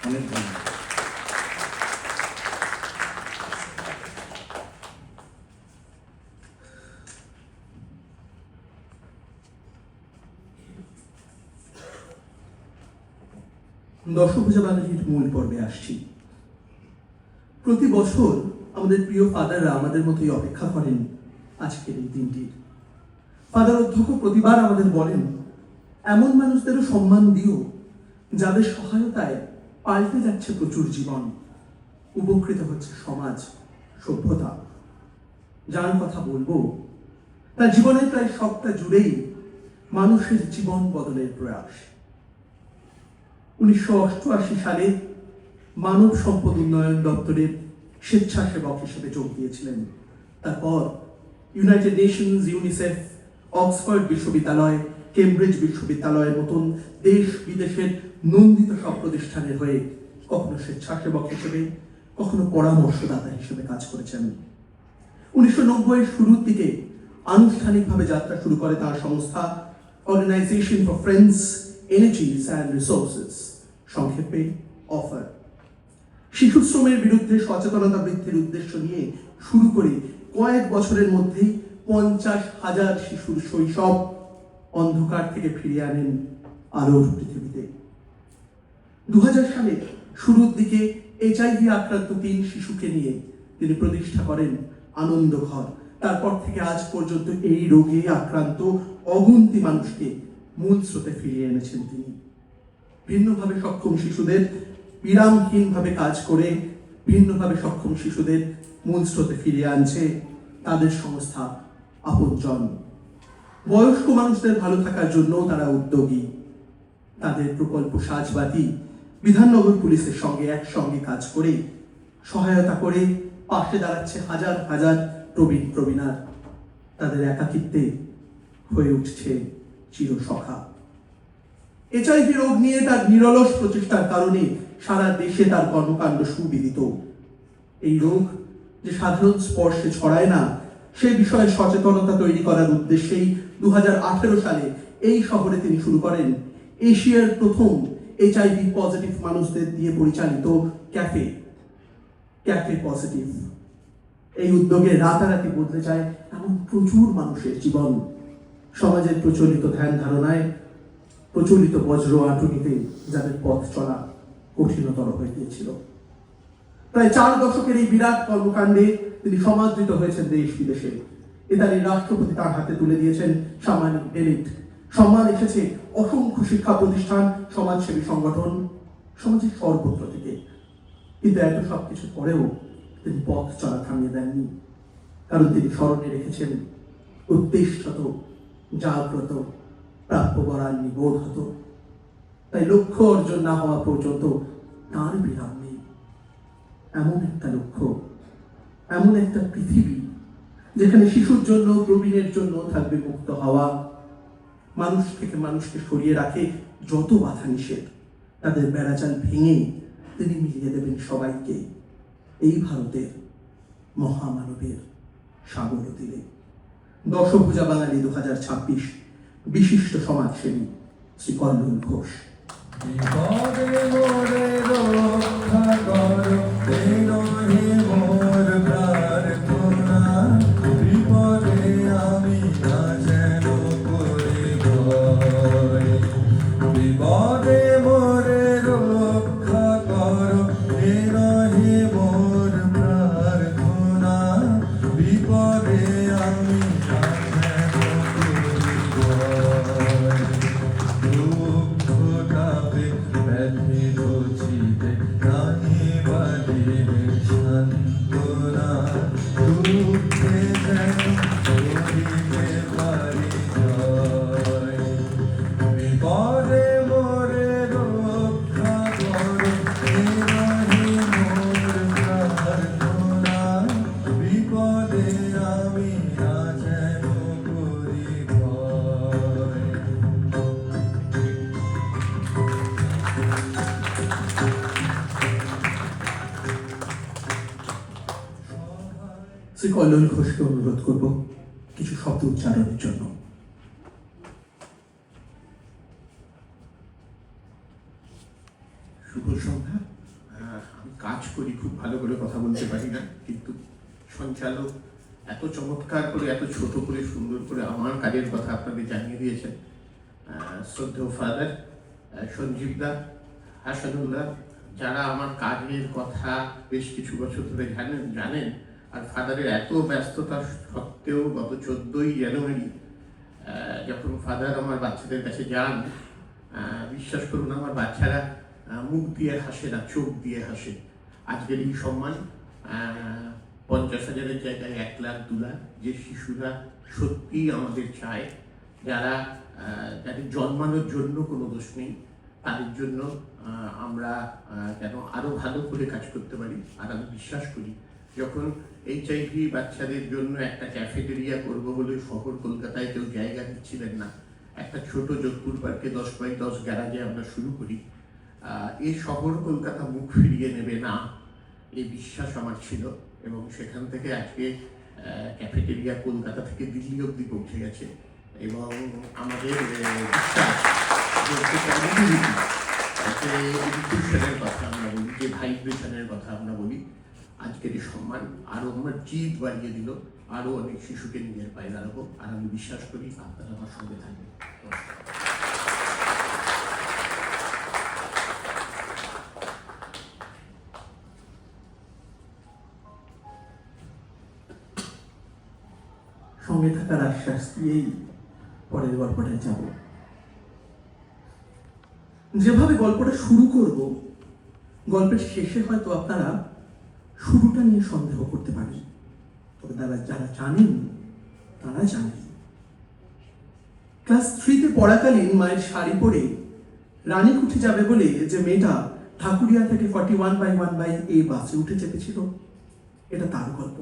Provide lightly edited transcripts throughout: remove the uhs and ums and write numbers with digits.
অনেক ধন্যবাদ। দশভুজা বাঙালির মূল পর্বে আসছি। প্রতি বছর আমাদের প্রিয় ফাদাররা আমাদের মতোই অপেক্ষা করেন আজকের এই দিনটির। ফাদার অধ্যক্ষ প্রতিবার আমাদের বলেন, এমন মানুষদেরও সম্মান দিও যাদের সহায়তায় পাল্টে যাচ্ছে প্রচুর জীবন, উপকৃত হচ্ছে সমাজ, সভ্যতা। যার কথা বলবো তার জীবনের প্রায় সবটা জুড়েই মানুষের জীবন বদলের প্রয়াস। 1988 সালে মানব সম্পদ উন্নয়ন দপ্তরের স্বেচ্ছাসেবক হিসেবে যোগ দিয়েছিলেন। তারপর ইউনাইটেড নেশনস, ইউনিসেফ, অক্সফোর্ড বিশ্ববিদ্যালয়, কেমব্রিজ বিশ্ববিদ্যালয়ের মতন দেশ বিদেশের নন্দিত সব প্রতিষ্ঠানের হয়ে কখনো স্বেচ্ছাসেবক হিসেবে, কখনো পরামর্শদাতা হিসেবে কাজ করেছেন। 1990-এর শুরুর দিকে আনুষ্ঠানিকভাবে যাত্রা শুরু করে তার সংস্থা organisation for friends, energies and resources, সংক্ষেপে অফার। শিশু শ্রমের বিরুদ্ধে সচেতনতা বৃদ্ধির উদ্দেশ্য নিয়ে শুরু করে কয়েক বছরের মধ্যেই 50,000 শিশুর শৈশব অন্ধকার থেকে ফিরিয়ে আনেন আলোর পৃথিবীতে। 2000 সালে শুরুর দিকে এইচআইভি আক্রান্ত 3 শিশুকে নিয়ে তিনি প্রতিষ্ঠা করেন আনন্দ ঘর। তারপর থেকে আজ পর্যন্ত এই রোগে আক্রান্ত অগুন্তি মানুষকে মূল স্রোতে ফিরিয়ে এনেছেন তিনি। ভিন্নভাবে সক্ষম শিশুদের বিরামহীনভাবে কাজ করে ভিন্নভাবে সক্ষম শিশুদের মূল স্রোতে ফিরিয়ে আনছে তাদের সংস্থা আপনজন। বয়স্ক মানুষদের ভালো থাকার জন্য তারা উদ্যোগী। তাদের প্রকল্প সাজবাতি বিধাননগর পুলিশের সঙ্গে একসঙ্গে কাজ করে সহায়তা করে পাশে দাঁড়াচ্ছে হাজার হাজার প্রবীণ প্রবীণার। তাদের একাকিত্বে হয়ে উঠছে চিরসখা। এইচআইভি রোগ নিয়ে তার নিরলস প্রচেষ্টার কারণে সারা দেশে তার কর্মকাণ্ড সুবিদিত। এই রোগ যে সাধারণ স্পর্শে ছড়ায় না, সে বিষয়ে সচেতনতা তৈরি করার উদ্দেশ্যেই 2018 সালে এই শহরে তিনি শুরু করেন এশিয়ার প্রথম এইচআইভি পজিটিভ মানুষদের দিয়ে পরিচালিত ক্যাফে পজিটিভ। এই উদ্যোগে রাতারাতি বদলে যায় এমন প্রচুর মানুষের জীবন। সমাজের প্রচলিত ধ্যান ধারণায়, প্রচলিত বজ্র আঁটুনিতে যাদের পথ চলা কঠিনতর হয়ে গিয়েছিল। প্রায় 4 দশকের এই বিরাট কর্মকাণ্ডে তিনি সমাদৃত হয়েছেন দেশ বিদেশে। ইতালির রাষ্ট্রপতি তার হাতে তুলে দিয়েছেন সাম্মানিক ডেলিট। সম্মান এসেছে অসংখ্য শিক্ষা প্রতিষ্ঠান, সমাজসেবী সংগঠন, সমাজের সর্বত্র থেকে। কিন্তু এত সবকিছু পরেও তিনি পথ চলা থামিয়ে দেননি, কারণ তিনি স্মরণে রেখেছেন উদ্দেশ্যত, জাগ্রত, প্রাপ্য বরাল নিবোধ হতো। তাই লক্ষ্য অর্জন না হওয়া পর্যন্ত তার বিরাম নেই। এমন একটা লক্ষ্য, এমন একটা পৃথিবী যেখানে শিশুর জন্য, প্রবীণের জন্য থাকবে মুক্ত হওয়া। মানুষ থেকে মানুষকে সরিয়ে রাখে যত বাধা নিষেধ, তাদের বেড়াচাল ভেঙে তিনি মিলিয়ে দেবেন সবাইকে এই ভারতের মহামানবের সাগর তীরে। দশভুজা বাঙালি 2026 বিশিষ্ট সমাজসেবী শ্রী কল্লোল ঘোষ। শ্রী কল্লোল ঘোষকে অনুরোধ করব কিছু শব্দ উচ্চারণের জন্য। শুভ সন্ধ্যা। কাজ করি, খুব ভালো করে কথা বলতে পারি না, কিন্তু সঞ্চালক এত চমৎকার করে, এত ছোট করে, সুন্দর করে আমার কাজের কথা আপনাদের জানিয়ে দিয়েছেন। শ্রদ্ধেয় ফাদার সঞ্জীবদা, হাসানুল্লাহ, যারা আমার কাজের কথা বেশ কিছু বছর ধরে জানেন, আর ফাদারের এত ব্যস্ততা সত্ত্বেও গত 14ই জানুয়ারি যখন ফাদার আমার বাচ্চাদের কাছে যান, বিশ্বাস করুন আমার বাচ্চারা মুখ দিয়ে হাসে না, চোখ দিয়ে হাসে। আজকের এই সম্মান 50,000-এর জায়গায় 1 লাখ 2 লাখ যে শিশুরা সত্যিই আমাদের চায়, যাদের জন্মানোর জন্য কোনো দোষ নেই, তাদের জন্য আমরা যেন আরো ভালো করে কাজ করতে পারি। আর আমি বিশ্বাস করি যখন HIV বাচ্চাদের জন্য একটা ক্যাফেটেরিয়া করব বলে শহর কলকাতায় কেউ জায়গা দিচ্ছিলেন না, একটা ছোট যোধপুর পার্কে 10x10 গ্যারাজে আমরা শুরু করি, এই শহর কলকাতা মুখ ফিরিয়ে নেবে না, এই বিশ্বাস আমার ছিল। এবং সেখান থেকে আজকে ক্যাফেটেরিয়া কলকাতা থেকে দিল্লি অব্দি পৌঁছে গেছে। এবং আমাদের বিশ্বাস যে ইনক্লুশনের কথা আমরা বলি, যে ভাইব্রেশনের কথা আমরা বলি, আজকের এই সম্মান আরো আমার জিদ বাড়িয়ে দিল, আরো অনেক শিশুকে নিজের পায়ে দাঁড়াবো। আর আমি বিশ্বাস করি আপনারা আমার সঙ্গে থাকবেন। সঙ্গে থাকার আশ্বাস দিয়েই পরের গল্পটায় যাব। যেভাবে গল্পটা শুরু করব, গল্পের শেষে হয়তো আপনারা শুরুটা নিয়ে সন্দেহ করতে পারেন, তবে যারা জানেন তারা জানেন। ক্লাস 3-তে পড়াকালীন মায়ের শাড়ি পরে রানীকুঠি যাবে বলে যে মেয়েটা ঠাকুরিয়া থেকে 41/1/A বাসে উঠে চেপেছিল, এটা তার গল্প।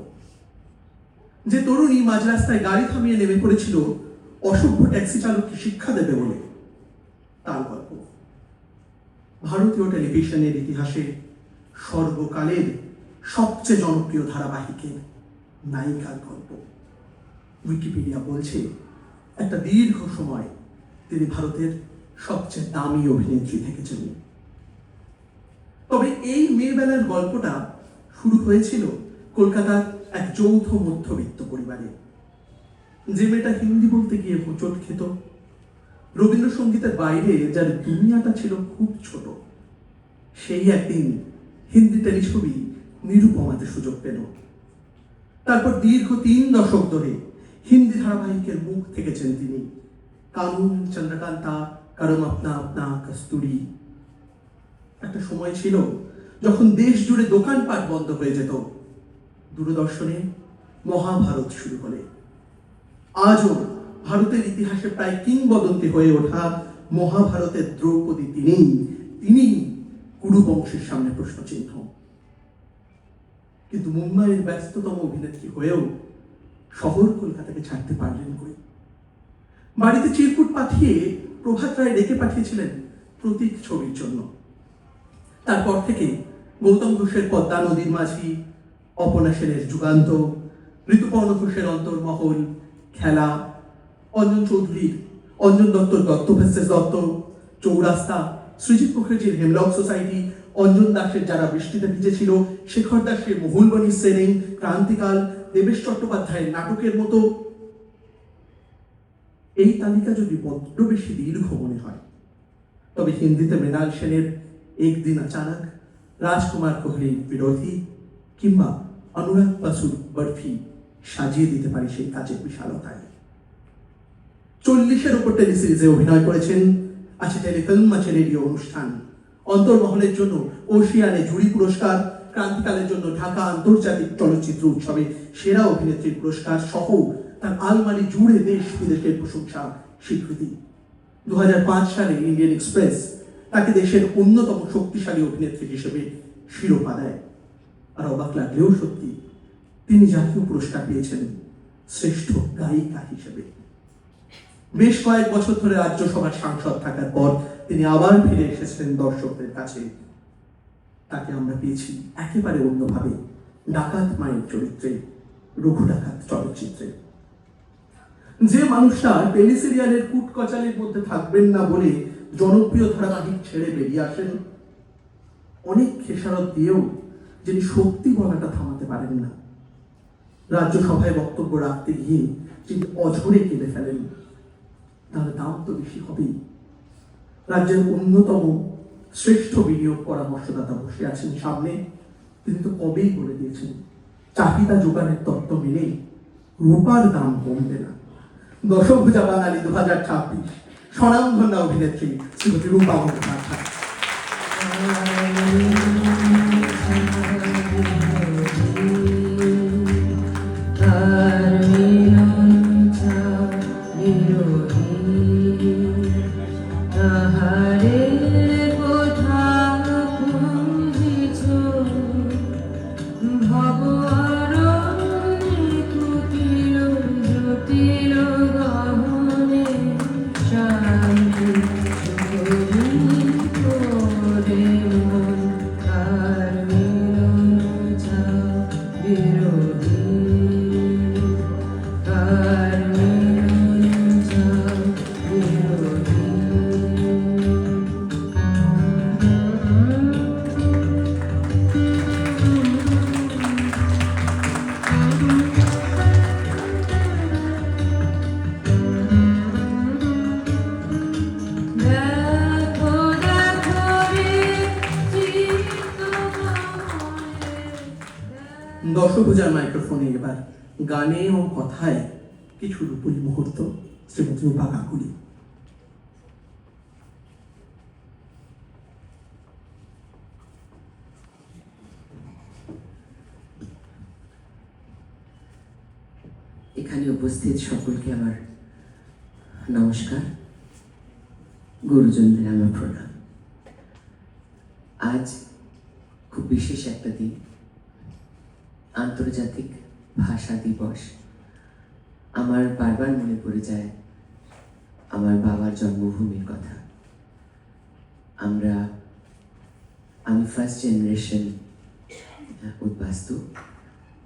যে তরুণী মাঝ রাস্তায় গাড়ি থামিয়ে নেমে পড়েছিল অসভ্য ট্যাক্সি চালককে শিক্ষা দেবে বলে, তার গল্প। ভারতীয় টেলিভিশনের ইতিহাসে সর্বকালের সবচেয়ে জনপ্রিয় ধারাবাহিকের নায়িকার গল্প। উইকিপিডিয়া বলছে একটা দীর্ঘ সময় তিনি ভারতের সবচেয়ে দামি অভিনেত্রী থেকেছেন। তবে এই মেয়েবেলার গল্পটা শুরু হয়েছিল কলকাতার এক যৌথ মধ্যবিত্ত পরিবারে। যে মেয়েটা হিন্দি বলতে গিয়ে হোঁচট খেত, রবীন্দ্রসঙ্গীতের বাইরে যার দুনিয়াটা ছিল খুব ছোট, সেই একদিন হিন্দি টেলিছবি নিরুপমাতে সুযোগ পেল। তারপর দীর্ঘ 3 দশক ধরে হিন্দি ধারাবাহিকের মুখ থেকেছেন তিনি। কানুন, চন্দ্রকান্তা, করম আপনা আপনা, কস্তুরী। একটা সময় ছিল যখন দেশ জুড়ে দোকানপাট বন্ধ হয়ে যেত দূরদর্শনে মহাভারত শুরু হলে। আজও ভারতের ইতিহাসে প্রায় কিংবদন্তি হয়ে ওঠা মহাভারতের দ্রৌপদী তিনি কুরু বংশের সামনে প্রশ্নচিহ্ন। কিন্তু মুম্বাইয়ের ব্যস্ততম অভিনেত্রী হয়েও শহর কলকাতাকে ছাড়তে পারলেন কই। বাড়িতে চিরকুট পাঠিয়ে প্রভাত রায় ডেকে পাঠিয়েছিলেন প্রতীক ছবির জন্য। তারপর থেকে গৌতম ঘোষের পদ্মা নদীর মাঝি, অপনা সেনের যুগান্ত, ঋতুপর্ণ ঘোষের অন্তর্মহল, খেলা, অঞ্জন চৌধুরীর অঞ্জন দত্তর দত্ত ভার্সেস দত্ত, চৌরাস্তা, সৃজিত মুখার্জির হেমলক সোসাইটি, অঞ্জন দাসের যারা বৃষ্টিতে ভিজেছিল, শেখর দাসের মহুলবনী সেরিং, ক্রান্তিকাল, দেবেশ চট্টোপাধ্যায়ের নাটকের মতো। এই তালিকা যদি বড্ড বেশি দীর্ঘ মনে হয়, তবে হিন্দিতে মৃণাল সেনের একদিন আচানক, রাজকুমার কোহলির বিরোধী কিংবা অনুরাগ বাসুর বরফি সাজিয়ে দিতে পারে সেই কাজের বিশালতায়। 40-এর উপর টেলিসিরিজে অভিনয় করেছেন, আছে টেলিফিল্ম, আছে রেডিও অনুষ্ঠান। অন্তর্মহলের জন্য ওশিয়ানে জুরি পুরস্কার, ক্রান্তিকালের জন্য ঢাকা আন্তর্জাতিক চলচ্চিত্র উৎসবে সেরা অভিনেত্রীর পুরস্কার সহ তার আলমারি জুড়ে দেশ বিদেশের প্রশংসা, স্বীকৃতি। 2005 সালে ইন্ডিয়ান এক্সপ্রেস তাকে দেশের অন্যতম শক্তিশালী অভিনেত্রী হিসেবে শিরোপা দেয়। আর অবাক লাগলেও সত্যি, তিনি জাতীয় পুরস্কার পেয়েছেন শ্রেষ্ঠ গায়িকা হিসেবে। বেশ কয়েক বছর ধরে রাজ্যসভার সাংসদ থাকার পর তিনি আবার ফিরে এসেছিলেন দর্শকদের কাছে। তাকে আমরা পেয়েছি একেবারে অন্যভাবে, ডাকাত মায়ের চরিত্রে, রঘু ডাকাত চলচ্চিত্রে। যে মানুষটা টেলিসিরিয়ালের কুটকচালের মধ্যে থাকবেন না বলে জনপ্রিয় ধারাবাহিক ছেড়ে বেরিয়ে আসেন, অনেক খেসারত দিয়েও যিনি সত্যি বলাটা থামাতে পারেন না। রাজ্যসভায় বক্তব্য রাখতে গিয়ে যিনি অঝরে কেঁদে ফেলেন, তার দাম তো বেশি হবেই। রাজ্যের অন্যতম শ্রেষ্ঠ বিনিয়োগ পরামর্শদাতা বসে আছেন সামনে, তিনি তো কবেই বলে দিয়েছেন চাহিদা যোগানের তত্ত্ব মেনে রূপার দাম কমবে না। দশভুজা বাঙালি 2026 স্বনামধন্য অভিনেত্রী শ্রীমতী রূপা মুখোপাধ্যায়। দশভুজার মাইক্রোফোনে এবার গানে ও কথায় কিছু রূপলী মুহূর্ত, শ্রীমতী রূপা গাঙ্গুলি। এখানে উপস্থিত সকলকে আমার নমস্কার, গুরুজনদের আমার প্রণাম। আজ খুব বিশেষ একটা দিন, আন্তর্জাতিক ভাষা দিবস। আমার বারবার মনে পড়ে যায় আমার বাবার জন্মভূমির কথা। আমি ফার্স্ট জেনারেশন উদ্বাস্তু।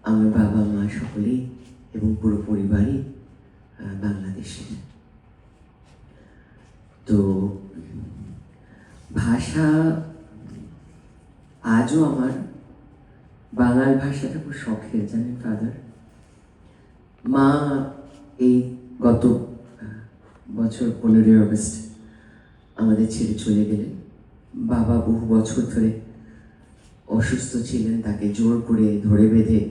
আমার বাবা মা সকলেই এবং পুরো পরিবারই বাংলাদেশের। তো ভাষা আজও আমার, বাংলা ভাষাটা খুব শখের, জানেন ফাদার। মা এই গত বছর 15 আগস্ট আমাদের ছেড়ে চলে গেলেন। বাবা বহু বছর ধরে অসুস্থ ছিলেন, তাকে জোর করে ধরে বেঁধে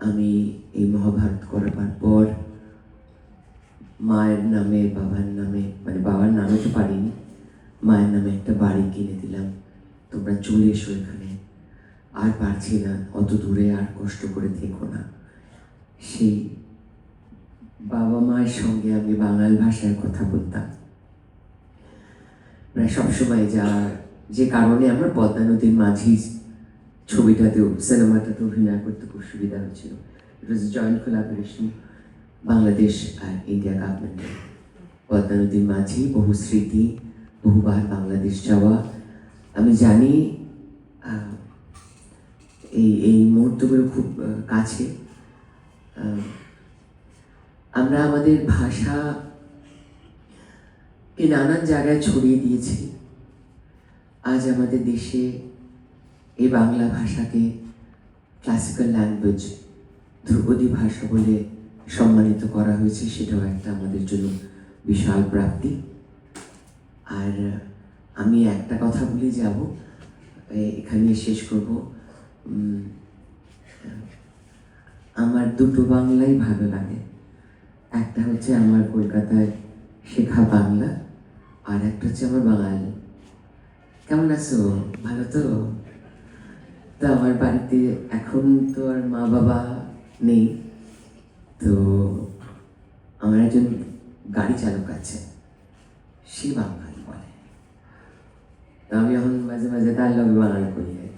আমি এই মহাভারত করাবার পর মায়ের নামে বাবার নামে, মানে বাবার নামে তো পারিনি, মায়ের নামে একটা বাড়ি কিনে দিলাম, তোমরা চলে এসো এখানে, আর পারছি না, অত দূরে আর কষ্ট করে থেকো না। সেই বাবা মায়ের সঙ্গে আমি বাংলা ভাষায় কথা বলতাম প্রায় সবসময়, যে কারণে আমার পদ্মা নদীর মাঝি ছবিটাতেও, সিনেমাটাতে অভিনয় করতে খুব সুবিধা হয়েছিল। ইট ওয়াজ জয়েন্ট কোলাবোরেশন বাংলাদেশ আর ইন্ডিয়া গভর্নমেন্টের। পদ্মা নদীর মাঝি, বহু স্মৃতি, বহুবার বাংলাদেশ যাওয়া। আমি জানি এই মুহূর্তগুলো খুব কাছে। আমরা আমাদের ভাষাকে নানান জায়গায় ছড়িয়ে দিয়েছি। আজ আমাদের দেশে এই বাংলা ভাষাকে ক্লাসিক্যাল ল্যাঙ্গুয়েজ, ধ্রুপদী ভাষা বলে সম্মানিত করা হয়েছে, সেটাও একটা আমাদের জন্য বিশাল প্রাপ্তি। আর আমি একটা কথা বলে যাব, এখানে শেষ করব। আমার দুটো বাংলাই ভালো লাগে। একটা হচ্ছে আমার কলকাতায় শেখা বাংলা, আর একটা হচ্ছে আমার বাঙালি। কেমন আছো? ভালো তো? তো আমার বাড়িতে এখন তো আর মা বাবা নেই, তো আমার একজন গাড়ি চালক আছে, সে বাঙালি বলে। তো আমি এখন মাঝে মাঝে তার লগে বাঙালি করি আর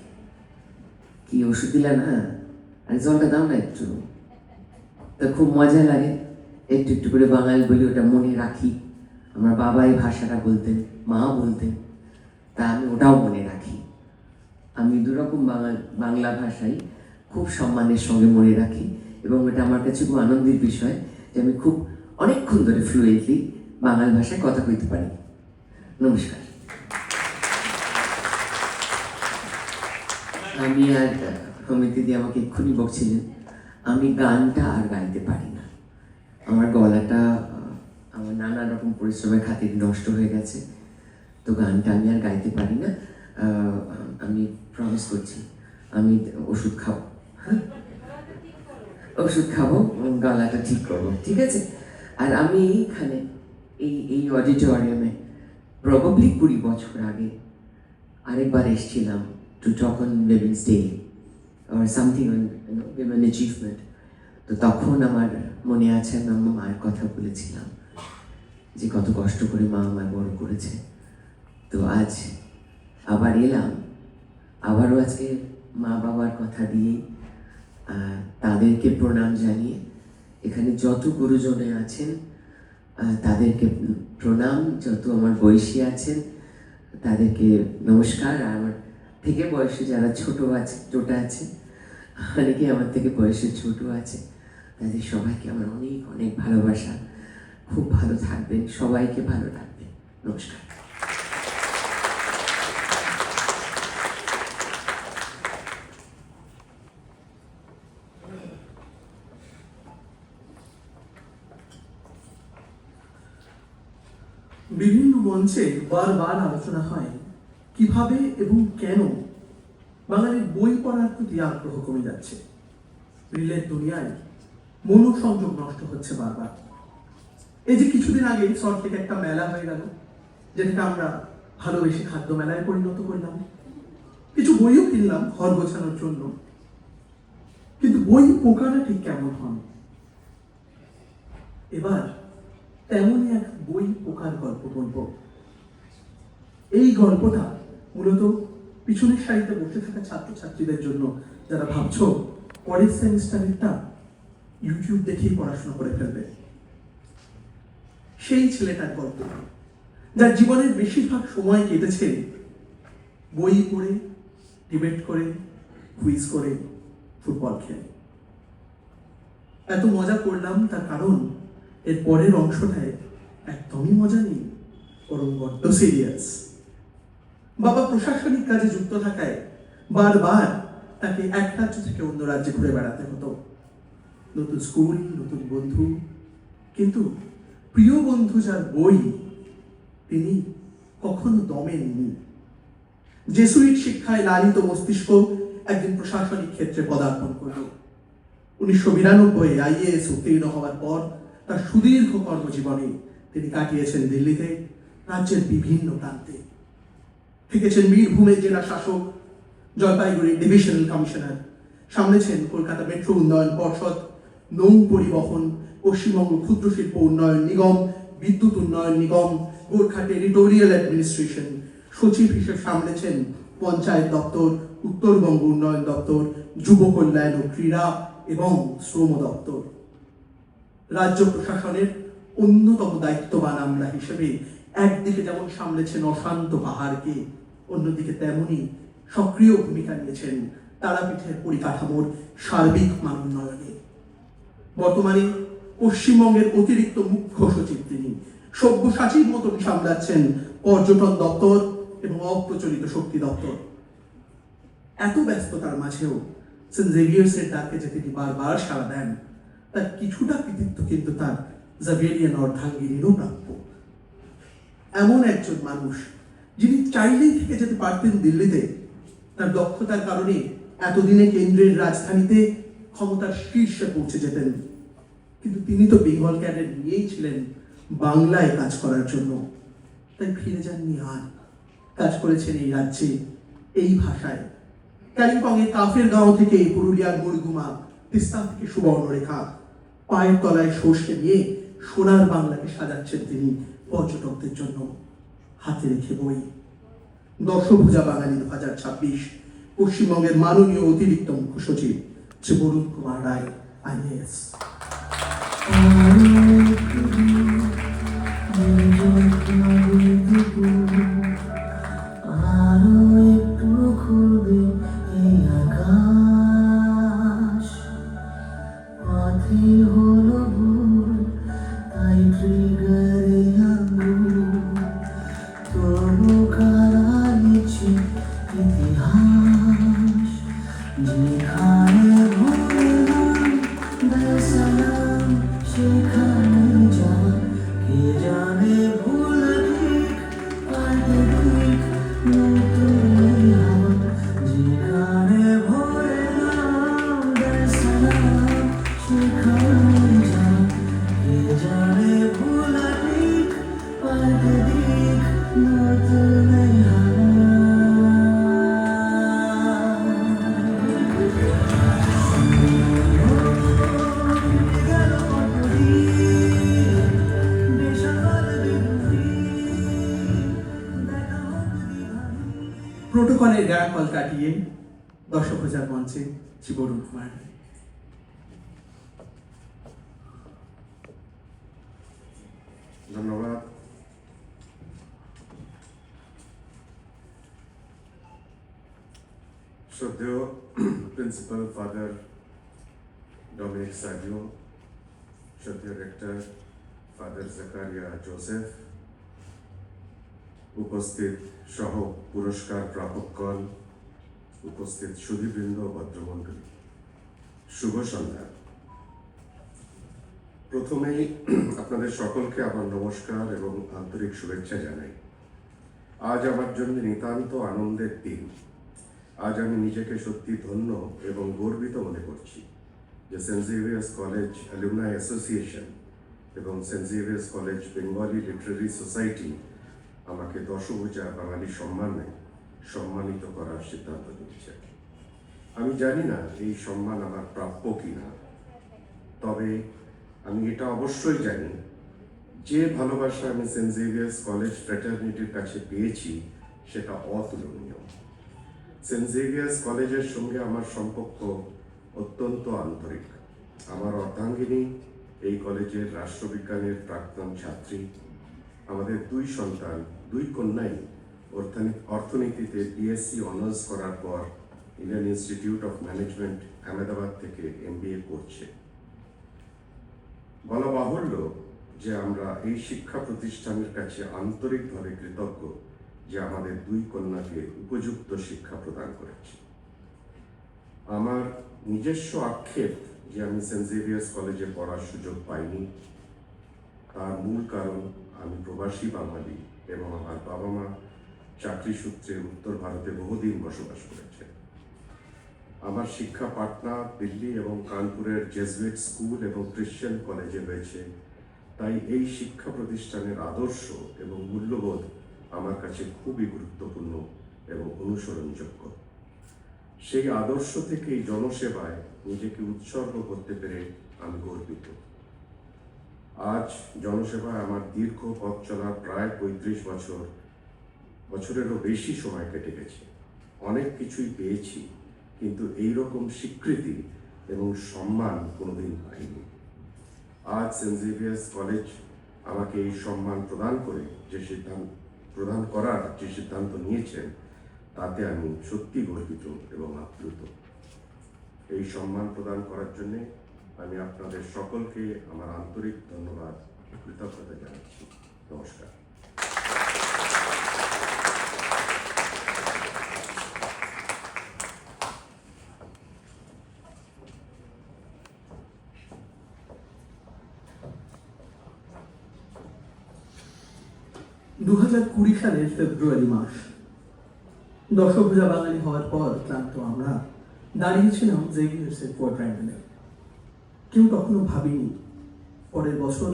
কি। ওষুধ দিলা না? আর জলটা দাও না একটু। তো খুব মজা লাগে, একটু একটু করে বাঙালি বলি, ওটা মনে রাখি। আমার বাবা এই ভাষাটা বলতেন, মা বলতেন, তা আমি ওটাও মনে রাখি। আমি দুরকম বাংলা ভাষাই খুব সম্মানের সঙ্গে মনে রাখি, এবং এটা আমার কাছে খুব আনন্দের বিষয় যে আমি খুব অনেকক্ষণ ধরে ফ্লুয়েন্টলি বাংলা ভাষায় কথা কইতে পারি। নমস্কার। আমি আর প্রমিতি দিয়ে আমাকে এক্ষুনি বকছিলেন, আমি গানটা আর গাইতে পারি না। আমার গলাটা আমার নানা রকম পরিশ্রমের খাতির নষ্ট হয়ে গেছে, তো গানটা আমি আর গাইতে পারি না। আমি প্রমিস করছি আমি ওষুধ খাবো, ওষুধ খাবো, গলাটা ঠিক করবো, ঠিক আছে? আর আমি এইখানে এই অডিটোরিয়ামে প্রবাবলি 20 বছর আগে আরেকবার এসেছিলাম to talk on women's day or something on women achievement. তো তখন আমার মনে আছে আমি আমার মায়ের কথা বলেছিলাম যে কত কষ্ট করে মা আমার বড় করেছে। তো আজ আবার এলাম, আবারও আজকে মা বাবার কথা দিয়ে তাদেরকে প্রণাম জানিয়ে এখানে যত গুরুজনে আছেন তাদেরকে প্রণাম, যত আমার বয়সী আছেন তাদেরকে নমস্কার। আর আমার থেকে বয়সে যারা ছোট আছে অনেকে আমার থেকে বয়সে ছোট আছে, তাদের সবাইকে আমার অনেক অনেক ভালোবাসা। খুব ভালো থাকবেন, সবাইকে ভালো রাখবেন। নমস্কার। বিভিন্ন মঞ্চে বারবার আলোচনা হয় কিভাবে এবং কেন বাঙালির বই পড়ার প্রতি আগ্রহ কমে যাচ্ছে। রিলের দুনিয়ায় মনোসংযোগ নষ্ট হচ্ছে বারবার। এই যে কিছুদিন আগে শর্ট থেকে একটা মেলা হয়ে গেল, যেটাকে আমরা ভালোবেসে খাদ্য মেলায় পরিণত করলাম। কিছু বইও কিনলাম ঘর গোছানোর জন্য, কিন্তু বই পোকাটা ঠিক কেমন হন। এবার তেমনই এক বই পোকার গল্প বলবো। এই গল্পটা মূলত পিছনের সারিতে বসে থাকা ছাত্রছাত্রীদের জন্য, যারা ভাবছো পরের সেমিস্টারেরটা ইউটিউব দেখেই পড়াশোনা করে ফেলবে। সেই ছেলেটার গল্প, যার জীবনের বেশিরভাগ সময় কেটেছে বই পড়ে, ডিবেট করে, কুইজ করে, ফুটবল খেলে। এত মজা করলাম তার কারণ এর পরের অংশটায় একদমই মজা নেই, বরং বড্ড সিরিয়াস। বাবা প্রশাসনিক কাজে যুক্ত থাকায় বারবার তাকে এক রাজ্য থেকে অন্য রাজ্যে ঘুরে বেড়াতে হতো। নতুন স্কুল, নতুন বন্ধু, কিন্তু প্রিয় বন্ধু যার বই তিনি কখনো দমেননি। জেসুইট শিক্ষায় লালিত মস্তিষ্ক একদিন প্রশাসনিক ক্ষেত্রে পদার্পণ করল। 1992 আইএএস উত্তীর্ণ হওয়ার পর তার সুদীর্ঘ কর্মজীবনে তিনি কাটিয়েছেন দিল্লিতে, রাজ্যের বিভিন্ন প্রান্তে। থেকেছেন বীরভূমের জেলা শাসক, জলপাইগুড়ির ডিভিশনাল কমিশনার, সামলেছেন কলকাতা মেট্রো উন্নয়ন পর্ষদ, নৌ পরিবহন, পশ্চিমবঙ্গ ক্ষুদ্র শিল্প উন্নয়ন নিগম, বিদ্যুৎ উন্নয়ন নিগম, গোর্খা টেরিটোরিয়াল অ্যাডমিনিস্ট্রেশন। সচিব হিসেবে সামলেছেন পঞ্চায়েত দপ্তর, উত্তরবঙ্গ উন্নয়ন দপ্তর, যুব কল্যাণ ও ক্রীড়া এবং শ্রম দপ্তর। রাজ্য প্রশাসনের অন্যতম দায়িত্ববান আমলা হিসেবে একদিকে যেমন সামলেছেন অশান্ত পাহাড়কে, অন্যদিকে তেমনই সক্রিয় ভূমিকা নিয়েছেন তারাপীঠের পরিকাঠামোর সার্বিক মান উন্নয়নে। বর্তমানে পশ্চিমবঙ্গের অতিরিক্ত মুখ্য সচিব তিনি। সব্যসাচীর মতো সামলাচ্ছেন পর্যটন দপ্তর এবং অপ্রচলিত শক্তি দপ্তর। এত ব্যস্ততার মাঝেও সেন্ট জেভিয়ার্সের ডাকে যে তিনি বারবার সাড়া দেন, তার কিছুটা কৃতিত্ব কিন্তু তার জাভেরিয়ান অর্ধাঙ্গিনীরও প্রাপ্য। এমন একজন মানুষ যিনি চাইলেই থেকে যেতে পারতেন দিল্লিতে, তার দক্ষতার কারণে এতদিনে কেন্দ্রের রাজধানীতে ক্ষমতার শীর্ষে পৌঁছে যেতেন। কিন্তু তিনি তো বেঙ্গল ক্যাডার নিয়েই ছিলেন বাংলায় কাজ করার জন্য, তাই ফিরে যাননি আর। কাজ করেছেন এই রাজ্যে, এই ভাষায়। কালিম্পংয়ের কাফের গাঁও থেকে পুরুলিয়ার মুরগুমা, তিস্তা থেকে সুবর্ণরেখা, পায়ের তলায় সর্ষে নিয়ে সোনার বাংলাকে সাজাচ্ছেন তিনি পর্যটকদের জন্য। হাতে রেখে বই দশভুজা বাঙালি 2026, পশ্চিমবঙ্গের মাননীয় অতিরিক্ত মুখ্য সচিব শ্রী বরুণ কুমার রায়, আইএএস। ইতিহাস যেখানে ভোলাম বেসালাম সেখানে যাওয়া কে জানে ভুল ঠিক পাল্টে দিক নতুন এই হাওয়া যেখানে ভোলাম বেসালাম সেখানে যাওয়া কে জানে ভুল ঠিক পাল্টে দিক নতুন এই হাওয়া প্রোটোকলের গ্যারাকল কাটিয়ে দর্শকপ্রচার মঞ্চে শ্রী বরুণ কুমার রায়। ধন্যবাদ। শ্রদ্ধেয় প্রিন্সিপাল ফাদার ডমিনিক সাভিও, শ্রদ্ধেয় রেক্টর ফাদার জাকারিয়া জোসেফ, উপস্থিত সহ পুরস্কার প্রাপকগণ, উপস্থিত সুধীবৃন্দ, ভদ্রমণ্ডলী, শুভ সন্ধ্যা। প্রথমেই আপনাদের সকলকে আমার নমস্কার এবং আন্তরিক শুভেচ্ছা জানাই। আজ আমার জন্য নিতান্ত আনন্দের দিন। আজ আমি নিজেকে সত্যি ধন্য এবং গর্বিত মনে করছি যে Saint Xavier's college alumni association এবং Saint Xavier's college Bengali literary society আমাকে দশভূজা বাঙালি সম্মানে সম্মানিত করার সিদ্ধান্ত নিয়েছে। আমি জানি না এই সম্মান আমার প্রাপ্য কিনা, তবে আমি এটা অবশ্যই জানি যে ভালোবাসা আমি সেন্ট জেভিয়ার্স কলেজ ফ্র্যাটার্নিটির কাছে পেয়েছি সেটা অতুলনীয়। সেন্ট জেভিয়ার্স কলেজের সঙ্গে আমার সম্পর্ক অত্যন্ত আন্তরিক। আমার অর্ধাঙ্গিনী এই কলেজের রাষ্ট্রবিজ্ঞানের প্রাক্তন ছাত্রী। আমাদের দুই সন্তান, দুই কন্যাই অর্থনীতিতে বিএসসি অনার্স করার পর Indian institute of management Ahmedabad থেকে MBA করছে। বলা বাহুল্য যে আমরা এই শিক্ষা প্রতিষ্ঠানের কাছে আন্তরিকভাবে কৃতজ্ঞ যে আমাদের দুই কন্যাকে উপযুক্ত শিক্ষা প্রদান করেছে। আমার নিজস্ব আক্ষেপ যে আমি সেন্ট জেভিয়ার্স কলেজে পড়ার সুযোগ পাইনি, তার মূল কারণ আমি প্রবাসী বাঙালি এবং আমার বাবা মা চাকরি সূত্রে উত্তর ভারতে বহুদিন বসবাস করেছে। আমার শিক্ষা পাটনা, দিল্লি এবং কানপুরের জেসুইট স্কুল এবং ক্রিশ্চিয়ান কলেজে হয়েছে। তাই এই শিক্ষা প্রতিষ্ঠানের আদর্শ এবং মূল্যবোধ আমার কাছে খুবই গুরুত্বপূর্ণ এবং অনুসরণযোগ্য। সেই আদর্শ থেকে এই জনসেবায় নিজেকে উৎসর্গ করতে পেরে আমি গর্বিত। আজ জনসেবায় আমার দীর্ঘ পথ চলা প্রায় 35 বছরেরও বেশি সময় কেটে গেছে। অনেক কিছুই পেয়েছি, কিন্তু এইরকম স্বীকৃতি এবং সম্মান কোনোদিন পাইনি। আজ সেন্ট জেভিয়ার্স কলেজ আমাকে এই সম্মান প্রদান করার যে সিদ্ধান্ত নিয়েছেন তাতে আমি সত্যি গর্বিত এবং আপ্লুত। এই সম্মান প্রদান করার জন্য আমি আপনাদের সকলকে আমার আন্তরিক ধন্যবাদ, কৃতজ্ঞতা জানাচ্ছি। নমস্কার। 2020 সালের ফেব্রুয়ারি মাস। দশভূজা বাঙালি হওয়ার পর ক্লান্ত আমরা দাঁড়িয়েছিলাম জেভিয়ার্সের কোয়াড্রাঙ্গেলে। কেউ কখনো ভাবিনি পরের বছর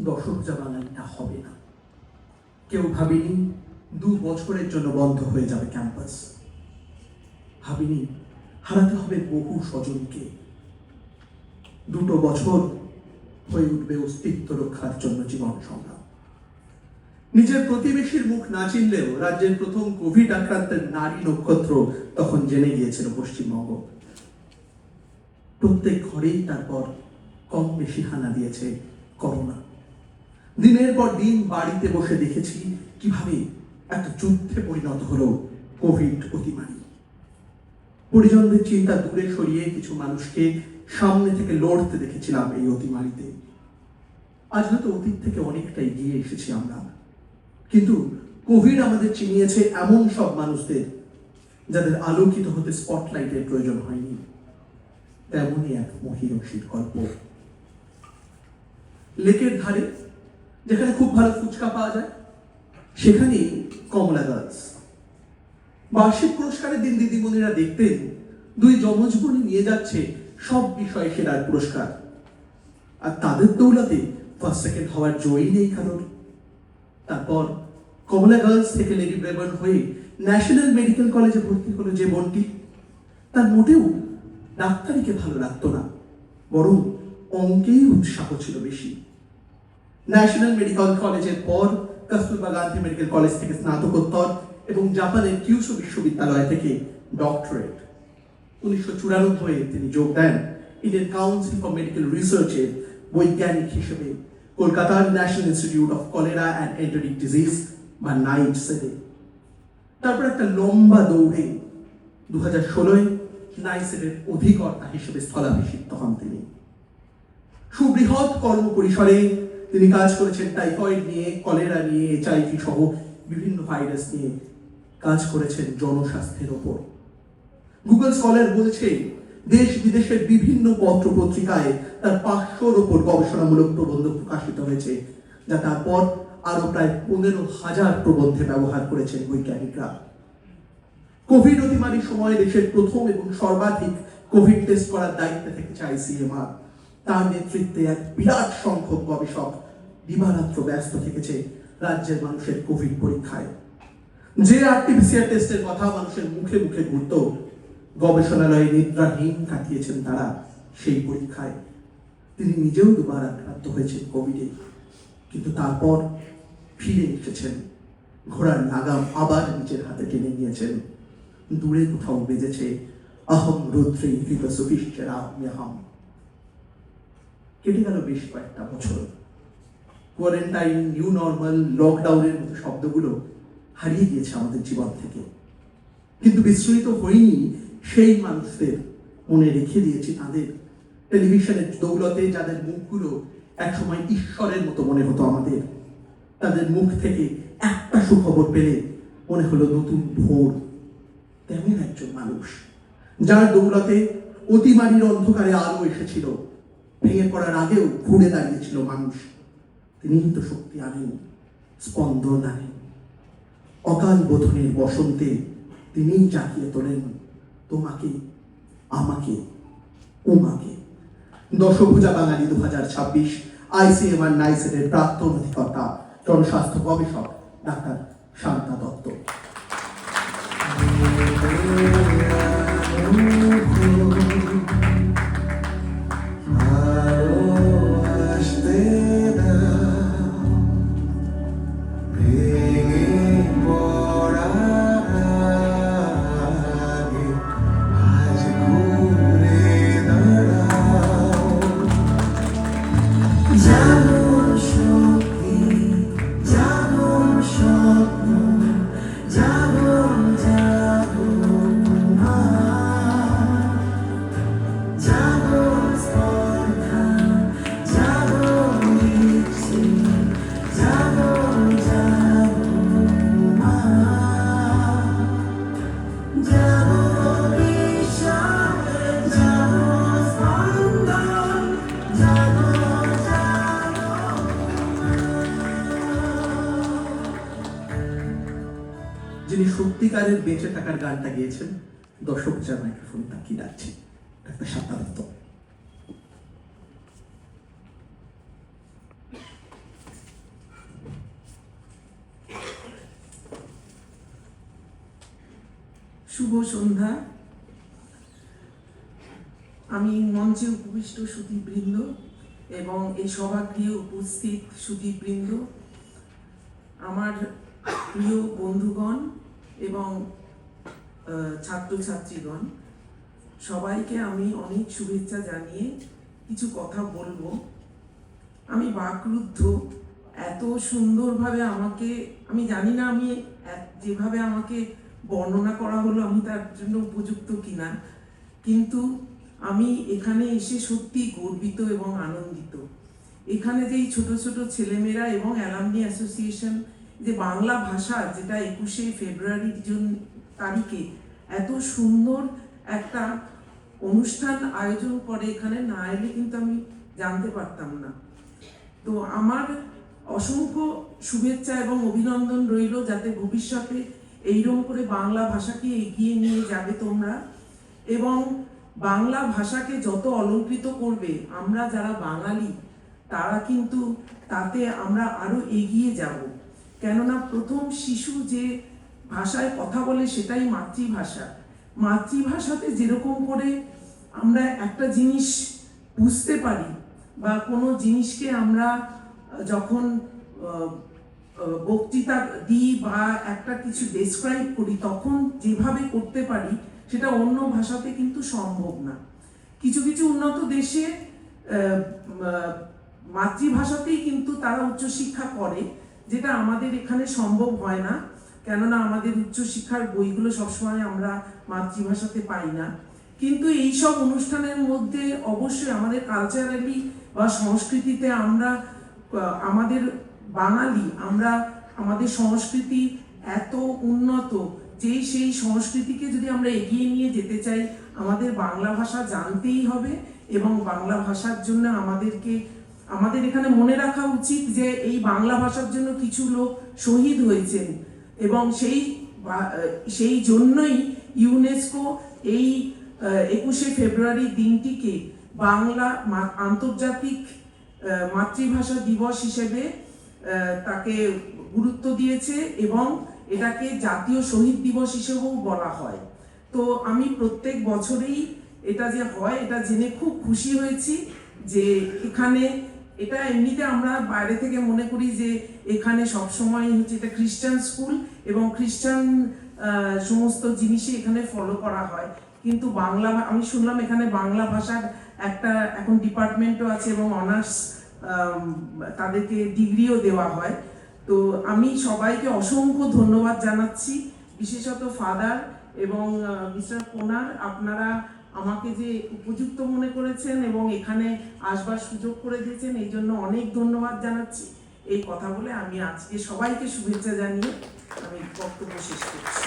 দশভূজা বাঙালিটা হবে না। কেউ ভাবিনি 2 বছরের জন্য বন্ধ হয়ে যাবে ক্যাম্পাস। ভাবিনি হারাতে হবে বহু স্বজনকে। 2 বছর হয়ে উঠবে অস্তিত্ব রক্ষার জন্য জীবন সংগ্রাম। নিজের প্রতিবেশীর মুখ না চিনলেও রাজ্যের প্রথম কোভিড আক্রান্তের নারী নক্ষত্র তখন জেনে গিয়েছিল পশ্চিমবঙ্গ। প্রত্যেক ঘরেই তারপর কম বেশি হানা দিয়েছে করোনা। দিনের পর দিন বাড়িতে বসে দেখেছি কিভাবে একটা যুদ্ধে পরিণত হলো কোভিড অতিমারী। পরিজনদের চিন্তা দূরে সরিয়ে কিছু মানুষকে সামনে থেকে লড়তে দেখেছিলাম এই অতিমারীতে। আজ হয়তো অতীত থেকে অনেকটা এগিয়ে এসেছি আমরা, কিন্তু কোভিড আমাদের চিনিয়েছে এমন সব মানুষদের যাদের আলোকিত হতে স্পটলাইটের প্রয়োজন হয়নি, তেমনই এক মহিয়সীর গল্প। লেকের ধারে যেখানে খুব ভালো ফুচকা পাওয়া যায়, সেখানেই কমলা গার্লস। বার্ষিক পুরস্কারের দিন দিদিমণিরা দেখতেন দুই যমজ বোনই নিয়ে যাচ্ছে সব বিষয়ে সেরার পুরস্কার, আর তাদের দৌলতে ফার্স্ট সেকেন্ড হওয়ার জয়ই নেই কারোর। তারপর কমলা গার্লস থেকে লেডি ব্রেবন হয়ে ন্যাশনাল মেডিকেল কলেজে ভর্তি হলো যে বোনটি, তার মোটেও ডাক্তারিকে ভালো লাগতো না, বরং অঙ্কেই উৎসাহ ছিল বেশি। ন্যাশনাল মেডিকেল কলেজের পর কস্তুরবা গান্ধী মেডিকেল কলেজ থেকে স্নাতকোত্তর এবং জাপানের কিউশো বিশ্ববিদ্যালয় থেকে ডক্টরেট। 1994 তিনি যোগ দেন ইন্ডিয়ান কাউন্সিল ফর মেডিকেল রিসার্চের বৈজ্ঞানিক হিসেবে কলকাতার national institute of cholera and enteric disease বা নাইটসেরে। তারপর একটা লম্বা দৌড়ে 2016 নাইটসেরের অধিকর্তা হিসেবে স্থলাভিষিক্ত হন তিনি। সুবৃহৎ কর্মপরিসরে তিনি কাজ করেছেন টাইফয়েড নিয়ে, কলেরা নিয়ে, HIV সহ বিভিন্ন ভাইরাস নিয়ে কাজ করেছেন জনস্বাস্থ্যের ওপর। গুগল স্কলার বলছে দেশ বিদেশের বিভিন্ন পত্র পত্রিকায় তার 500-র ওপর গবেষণামূলক প্রবন্ধ প্রকাশিত হয়েছে, যা তারপর আরো প্রায় 15,000 প্রবন্ধে ব্যবহার করেছেন বৈজ্ঞানিকরা। কোভিড অতিমারির সময় দেশের প্রথম এবং সর্বাধিক কোভিড টেস্ট করার দায়িত্বে থেকেছে ICMR। তার নেতৃত্বে এক বিরাট সংখ্যক গবেষক দিবারাত্র ব্যস্ত থেকেছে রাজ্যের মানুষের কোভিড পরীক্ষায়। যে RT-PCR টেস্টের কথা মানুষের মুখে মুখে ঘুরত, গবেষণালয়ে নিদ্রাহীন কাটিয়েছেন তারা সেই পরীক্ষায়। তিনি নিজেও দুবার আক্রান্ত হয়েছেন কোভিডে, কিন্তু তারপর ফিরে এসেছেন, ঘোড়ার লাগাম আবার নিজের হাতে টেনে নিয়েছেন। দূরে কোথাও বেজেছে অহম রুদ্রে কৃত সুফিষ্টেরা ম্যহম। কেটে গেল বেশ কয়েকটা বছর। কোয়ারেন্টাইন, নিউ নর্মাল, লকডাউনের মতো শব্দগুলো হারিয়ে গিয়েছে আমাদের জীবন থেকে, কিন্তু বিস্মৃত হয়নি সেই মানুষদের, মনে রেখে দিয়েছি তাদের। টেলিভিশনের দৌলতে যাদের মুখগুলো একসময় ঈশ্বরের মতো মনে হতো আমাদের, তাদের মুখ থেকে একটা সুখবর পেলে মনে হলো নতুন ভোর। তেমন একজন মানুষ, যার দৌলতে অতিমারির অন্ধকারে আলো এসেছিল, ভেঙে পড়ার আগেও ঘুরে দাঁড়িয়েছিল মানুষ। তিনিই তো শক্তি আনেন, স্পন্দন আনেন। অকাল বোধনের বসন্তে তিনিই জাগিয়ে তোলেন তোমাকে, আমাকে, উমাকে। দশভুজা বাঙালি 2026 ICMR নাইসেরের প্রাক্তন অধিকর্তা জনস্বাস্থ্য গবেষক ডাক্তার শান্তা দত্ত। যিনি সত্যিকারের বেঁচে থাকার গানটা গেয়েছেন, দর্শক যার মাইক্রোফোন তাকিয়ে ডাকছে ডাক্তার শান্তা দত্ত। শুভ সন্ধ্যা। আমি মঞ্চে উপবিষ্ট সুধীবৃন্দ এবং এই সভাগৃহে উপস্থিত সুধীবৃন্দ, আমার প্রিয় বন্ধুগণ এবং ছাত্রছাত্রীগণ, সবাইকে আমি অনেক শুভেচ্ছা জানিয়ে কিছু কথা বলবো। আমি বাকরুদ্ধ, এত সুন্দরভাবে আমাকে, আমি জানি না আমি যেভাবে আমাকে বর্ণনা করা হলো আমি তার জন্য উপযুক্ত কিনা, কিন্তু আমি এখানে এসে সত্যি গর্বিত এবং আনন্দিত। এখানে যেই ছোট ছোট ছেলেমেয়েরা এবং অ্যালামনি অ্যাসোসিয়েশন যে বাংলা ভাষা, যেটা 21শে ফেব্রুয়ারির তারিখে এত সুন্দর একটা অনুষ্ঠান আয়োজন করে, এখানে না এলে কিন্তু আমি জানতে পারতাম না। তো আমার অসংখ্য শুভেচ্ছা এবং অভিনন্দন রইল, যাতে ভবিষ্যতে এইরকম করে বাংলা ভাষাকে এগিয়ে নিয়ে যাবে তোমরা, এবং বাংলা ভাষাকে যত অলঙ্কৃত করবে, আমরা যারা বাঙালি তারা কিন্তু তাতে আমরা আরো এগিয়ে যাব। কেননা প্রথম শিশু যে ভাষায় কথা বলে সেটাই মাতৃভাষা। মাতৃভাষাতে যেরকম করে আমরা একটা জিনিস বুঝতে পারি, বা কোনো জিনিসকে আমরা যখন বক্তৃতা দিই বা একটা কিছু ডেসক্রাইব করি, তখন যেভাবে করতে পারি সেটা অন্য ভাষাতে কিন্তু সম্ভব না। কিছু কিছু উন্নত দেশে মাতৃভাষাতেই কিন্তু তারা উচ্চশিক্ষা করে, যেটা আমাদের এখানে সম্ভব হয় না, কেননা আমাদের উচ্চশিক্ষার বইগুলো সবসময় আমরা মাতৃভাষাতে পাই না। কিন্তু এইসব অনুষ্ঠানের মধ্যে অবশ্যই আমাদের কালচারালি বা সংস্কৃতিতে আমরা আমাদের বাঙালি, আমরা আমাদের সংস্কৃতি এত উন্নত যে সেই সংস্কৃতিকে যদি আমরা এগিয়ে নিয়ে যেতে চাই, আমাদের বাংলা ভাষা জানতেই হবে। এবং বাংলা ভাষার জন্য আমাদের এখানে মনে রাখা উচিত যে এই বাংলা ভাষার জন্য কিছু লোক শহীদ হয়েছেন, এবং সেই জন্যই ইউনেস্কো এই 21শে ফেব্রুয়ারি দিনটিকে বাংলা আন্তর্জাতিক মাতৃভাষা দিবস হিসেবে তাকে গুরুত্ব দিয়েছে, এবং এটাকে জাতীয় শহীদ দিবস হিসেবেও বলা হয়। তো আমি প্রত্যেক বছরেই এটা যে হয় এটা জেনে খুব খুশি হয়েছি যে এখানে, এটা এমনিতে আমরা বাইরে থেকে মনে করি যে এখানে সবসময় হচ্ছে এটা খ্রিস্টান স্কুল এবং খ্রিস্টান সমস্ত জিনিসই এখানে ফলো করা হয়, কিন্তু বাংলা, আমি শুনলাম এখানে বাংলা ভাষার একটা এখন ডিপার্টমেন্টও আছে এবং অনার্স তাদেরকে ডিগ্রিও দেওয়া হয়। তো আমি সবাইকে অসংখ্য ধন্যবাদ জানাচ্ছি, বিশেষত ফাদার এবং মিস্টার কোনার, আপনারা আমাকে যে উপযুক্ত মনে করেছেন এবং এখানে আসবার সুযোগ করে দিয়েছেন, এই জন্য অনেক ধন্যবাদ জানাচ্ছি। এই কথা বলে আমি আজকে সবাইকে শুভেচ্ছা জানিয়ে আমি বক্তব্য শেষ করছি।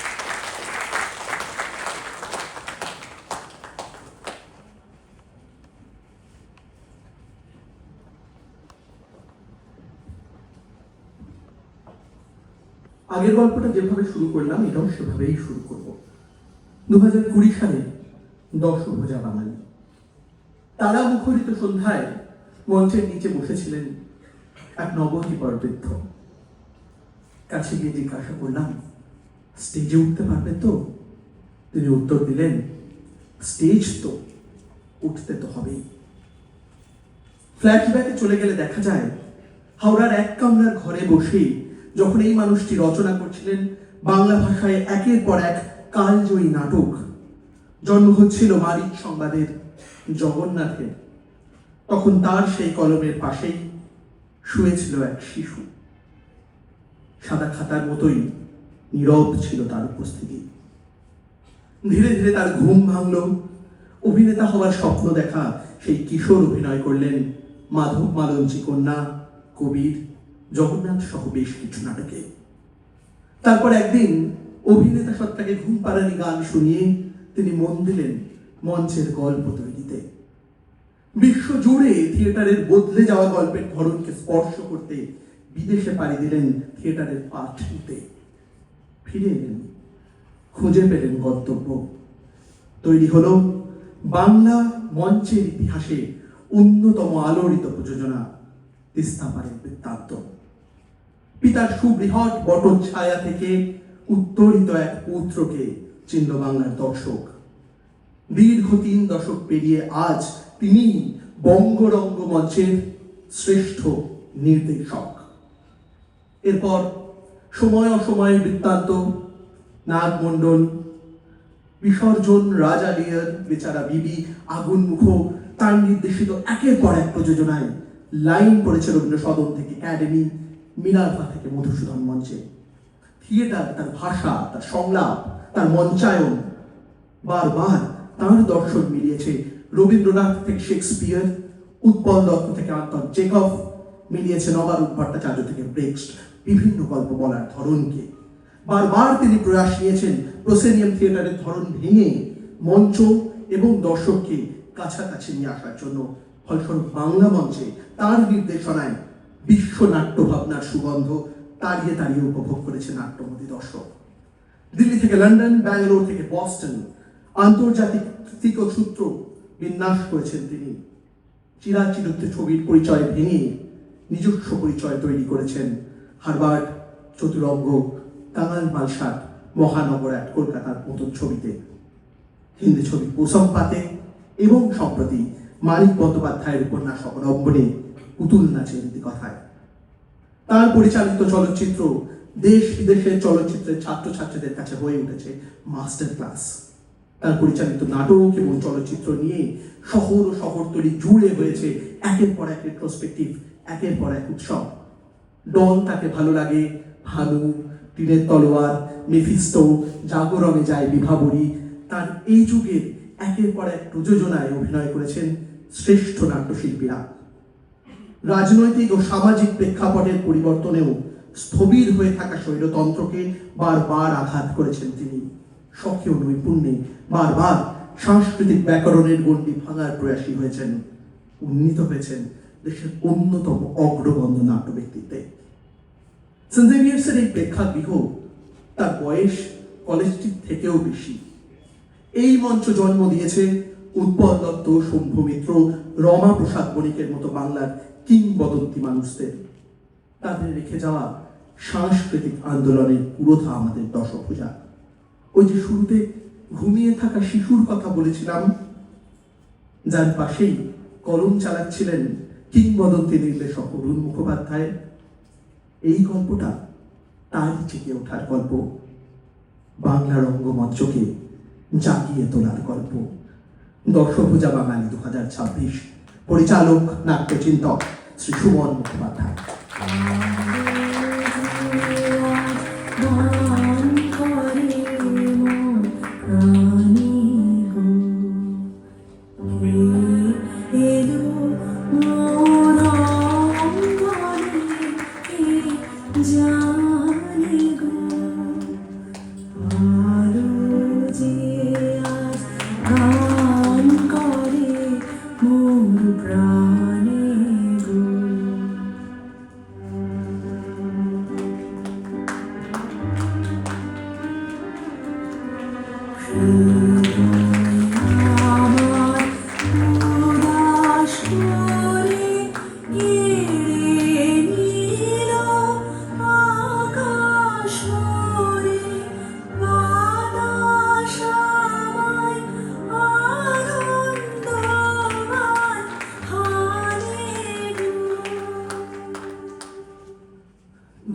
আগের গল্পটা যেভাবে শুরু করলাম এটাও সেভাবেই শুরু করব। 2020 সালে দশভুজা বাঙালি তারা মুখরিত সন্ধ্যায় মঞ্চের নিচে বসেছিলেন এক নবদ্বীপর বৃদ্ধ। কাছে গিয়ে জিজ্ঞাসা করলাম, স্টেজে উঠতে পারবেন তো? তিনি উত্তর দিলেন, স্টেজ তো উঠতে তো হবেই। ফ্ল্যাশব্যাকে চলে গেলে দেখা যায় হাওড়ার এক কামরার ঘরে বসেই যখন এই মানুষটি রচনা করছিলেন বাংলা ভাষায় একের পর এক কালজয়ী নাটক, জন্ম হচ্ছিল মারিচ সংবাদের জগন্নাথের, তখন তার সেই কলমের পাশেই শুয়েছিল এক শিশু। সাদা খাতার মতোই নীরব ছিল তার উপস্থিতি। ধীরে ধীরে তার ঘুম ভাঙল। অভিনেতা হওয়ার স্বপ্ন দেখা সেই কিশোর অভিনয় করলেন মাধব মালঞ্চী কন্যা, কবির, জগন্নাথ সহ বেশ কিছু নাটকে। তারপর একদিন অভিনেতা সত্তাকে ঘুম পাড়ানি গান শুনিয়ে তিনি মন দিলেন মঞ্চের গল্প তৈরিতে। বিশ্ব জুড়ে থিয়েটারের বদলে যাওয়া গল্পের ধরনকে স্পর্শ করতে বিদেশে পাড়ি দিলেন থিয়েটারের পাঠ নিতে। ফিরে এলেন, খুঁজে পেলেন গন্তব্য। তৈরি হলো বাংলা মঞ্চের ইতিহাসে অন্যতম আলোড়িত প্রযোজনা তিস্তা পারের বৃত্তান্ত। পিতার সুবৃহৎ বটন ছায়া থেকে উত্তরিত এক পুত্রকে চিনল বাংলার দর্শক। দীর্ঘ 3 দশক পেরিয়ে আজ তিনি বঙ্গরঙ্গ মঞ্চের শ্রেষ্ঠ নির্দেশক। এরপর সময় অসময়ে বৃত্তান্ত, নাগমণ্ডল, বিসর্জন, রাজা লিয়ার, বেচারা বিবি, আগুন মুখ, তার নির্দেশিত একের পর এক প্রযোজনায় লাইন পড়েছে রবীন্দ্র সদন থেকে একাডেমি, মিনার্ভা থেকে মধুসূদন মঞ্চে। থিয়েটার, তার ভাষা, তার সংলাপ, তার মঞ্চায়ন বারবার তার দর্শন মিলিয়েছে রবীন্দ্রনাথ থেকে শেক্সপিয়ার, উৎপল দত্ত থেকে আন্তন চেকভ, মিলিয়েছে নবারুণ ভট্টাচার্য থেকে ব্রেক্সট বিভিন্ন গল্প বলার ধরনকে। বারবার তিনি প্রয়াস নিয়েছেন প্রসেনিয়াম থিয়েটারের ধরন ভেঙে মঞ্চ এবং দর্শককে কাছাকাছি নিয়ে আসার জন্য। ফলস্বরূপ বাংলা মঞ্চে তার নির্দেশনায় বিশ্ব নাট্য ভাবনার সুগন্ধ তাড়িয়ে তাড়িয়ে উপভোগ করেছে নাট্যমতী দর্শক। দিল্লি থেকে লন্ডন, ব্যাঙ্গালোর থেকে বস্টন আন্তর্জাতিক সূত্র বিন্যাস করেছেন তিনি। চিরাচিরুক্ত ছবির পরিচয় ভেঙে নিজস্ব পরিচয় তৈরি করেছেন হারবার্ট, চতুরঙ্গ, কাঙাল মালসাট, মহানগর এক কলকাতার মতন ছবিতে। হিন্দি ছবি পোসম্পাতে এবং সম্প্রতি মানিক বন্দ্যোপাধ্যায়ের উপন্যাস অবলম্বনে পুতুল নাচের কথায়। তার পরিচালিত চলচ্চিত্র দেশ বিদেশের চলচ্চিত্রের ছাত্রছাত্রীদের কাছে হয়ে উঠেছে মাস্টার ক্লাস। তার পরিচালিত নাটক এবং চলচ্চিত্র নিয়ে শহর ও শহরতলি জুড়ে হয়েছে একের পর এক রেট্রোস্পেক্টিভ, একের পর এক উৎসব। ডন তাকে ভালো লাগে, ভানু, টিনের তলোয়ার, মেফিস্টো, জাগরণে যায় বিভাবরী। তার এই যুগের একের পর এক প্রযোজনায় অভিনয় করেছেন শ্রেষ্ঠ নাট্যশিল্পীরা। রাজনৈতিক ও সামাজিক প্রেক্ষাপটের পরিবর্তনেও স্থবির হয়ে থাকা স্বৈরতন্ত্রকে বারবার আঘাত করেছেন তিনি। স্বকীয় নৈপুণ্যে বারবার সাংস্কৃতিক ব্যাকরণের গণ্ডি ভাঙার প্রয়াসী হয়েছেন। উন্নীত হয়েছেন দেশের অন্যতম অগ্রগণ্য নাট্য ব্যক্তিত্বে। সেন্ট জেভিয়ার্সের এই প্রেক্ষাগৃহ তার বয়স কলেজটির থেকেও বেশি। এই মঞ্চ জন্ম দিয়েছে উৎপল দত্ত, শম্ভু মিত্র, রমা প্রসাদ বণিকের মতো বাংলার কিংবদন্তি মানুষদের। তাদের রেখে যাওয়া সাংস্কৃতিক আন্দোলনের পুরোধা আমাদের দশভূজা। ওই যে শুরুতে ঘুমিয়ে থাকা শিশুর কথা বলেছিলাম, যার পাশেই কলম চালাচ্ছিলেন কিংবদন্তি নির্দেশক অরুণ মুখোপাধ্যায়, এই গল্পটা তারই জেগে ওঠার গল্প, বাংলা রঙ্গমঞ্চকে জাগিয়ে তোলার গল্প। দশভূজা বাঙালি 2026, পরিচালক নাট্যচিন্তক শ্রী সুমন মুখোপাধ্যায়।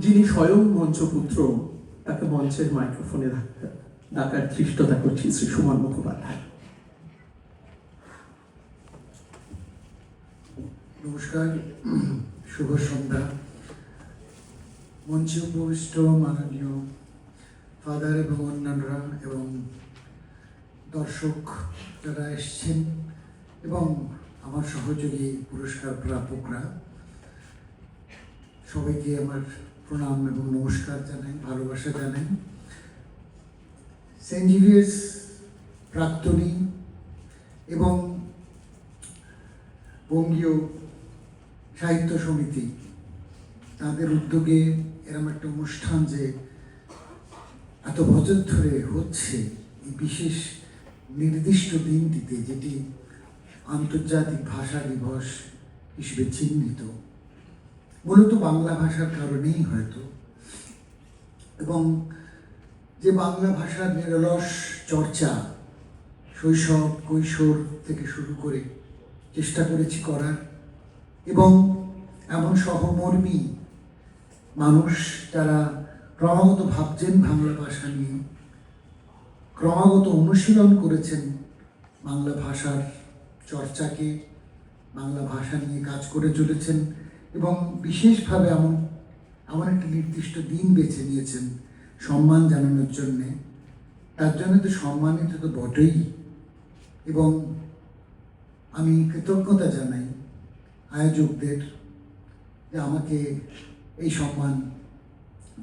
যিনি স্বয়ং মঞ্চপুত্র, তাকে মঞ্চের মাইক্রোফোনে ডাকার ধৃষ্টতা করছি শ্রী সুমন মুখোপাধ্যায়। নমস্কার, শুভ সন্ধ্যা। মঞ্চে উপবিষ্ট মাননীয় ফাদার এবং অন্যান্যরা এবং দর্শক যারা এসছেন এবং আমার সহযোগী পুরস্কার প্রাপকরা, সবাইকে আমার প্রণাম এবং নমস্কার জানাই, ভালোবাসা জানাই। সেন্ট জেভিয়ার্স প্রাক্তনী এবং বঙ্গীয় সাহিত্য সমিতি তাদের উদ্যোগে এরকম একটা অনুষ্ঠান যে এত বছর ধরে হচ্ছে, এই বিশেষ নির্দিষ্ট দিনটিতে, যেটি আন্তর্জাতিক ভাষা দিবস হিসেবে চিহ্নিত, মূলত বাংলা ভাষার কারণেই হয়তো, এবং যে বাংলা ভাষার নিরলস চর্চা শৈশব কৈশোর থেকে শুরু করে চেষ্টা করেছি করার, এবং এমন সহমর্মী মানুষ যারা ক্রমাগত ভাবছেন বাংলা ভাষা নিয়ে, ক্রমাগত অনুশীলন করেছেন বাংলা ভাষার চর্চাকে, বাংলা ভাষা নিয়ে কাজ করে চলেছেন, এবং বিশেষভাবে এমন একটা নির্দিষ্ট দিন বেছে নিয়েছেন সম্মান জানানোর জন্যে। তার জন্য তো সম্মানিত তো বটেই, এবং আমি কৃতজ্ঞতা জানাই আয়োজকদের যে আমাকে এই সম্মান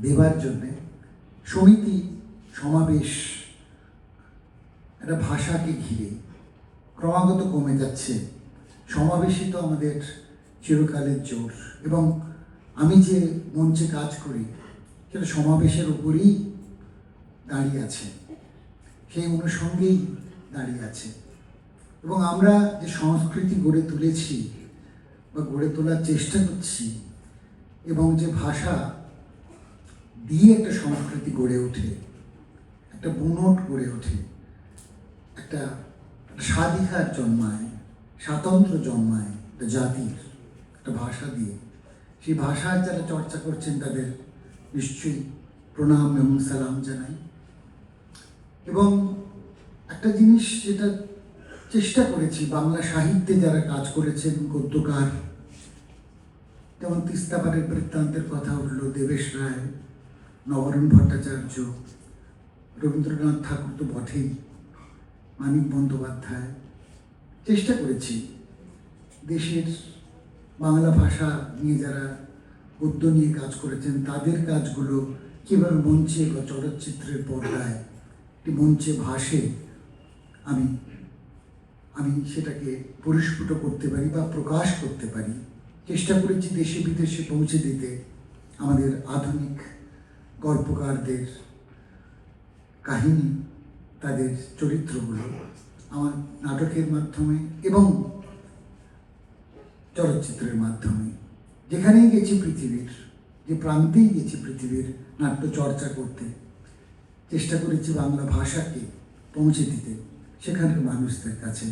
দেবার জন্যে। সমিতি, সমাবেশ একটা ভাষাকে ঘিরে ক্রমাগত কমে যাচ্ছে। সমাবেশই তো আমাদের চিরকালের জোর, এবং আমি যে মঞ্চে কাজ করি সেটা সমাবেশের উপরেই দাঁড়িয়ে আছে, সেই অনুষঙ্গেই দাঁড়িয়ে আছে। এবং আমরা যে সংস্কৃতি গড়ে তুলেছি বা গড়ে তোলার চেষ্টা করছি, এবং যে ভাষা দিয়ে একটা সংস্কৃতি গড়ে ওঠে, একটা বুনট গড়ে ওঠে, একটা স্বাধিকার জন্মায়, স্বাতন্ত্র্য জন্মায় একটা জাতির, একটা ভাষা দিয়ে। সেই ভাষার যারা চর্চা করছেন তাদের নিশ্চয়ই প্রণাম এবং সালাম জানাই। এবং একটা জিনিস যেটা চেষ্টা করেছি, বাংলা সাহিত্যে যারা কাজ করেছেন, গদ্যকার, যেমন তিস্তাপাড়ের বৃত্তান্তের কথা উঠল, দেবেশ রায়, নবরণ ভট্টাচার্য, রবীন্দ্রনাথ ঠাকুর তো বটেই, মানিক বন্দ্যোপাধ্যায়, চেষ্টা করেছি দেশের বাংলা ভাষা নিয়ে যারা গদ্য নিয়ে কাজ করেছেন তাদের কাজগুলো কীভাবে মঞ্চে বা চলচ্চিত্রের পর্দায় একটি মঞ্চে ভাসে আমি সেটাকে পরিস্ফুট করতে পারি বা প্রকাশ করতে পারি। চেষ্টা করেছি দেশে বিদেশে পৌঁছে দিতে আমাদের আধুনিক গল্পকারদের কাহিনী, তাদের চরিত্রগুলো আমার নাটকের মাধ্যমে এবং চলচ্চিত্রের মাধ্যমে। যেখানেই গেছি পৃথিবীর, যে প্রান্তেই গেছি পৃথিবীর, নাট্য চর্চা করতে চেষ্টা করেছি বাংলা ভাষাকে পৌঁছে দিতে সেখানকার মানুষদের কাছে।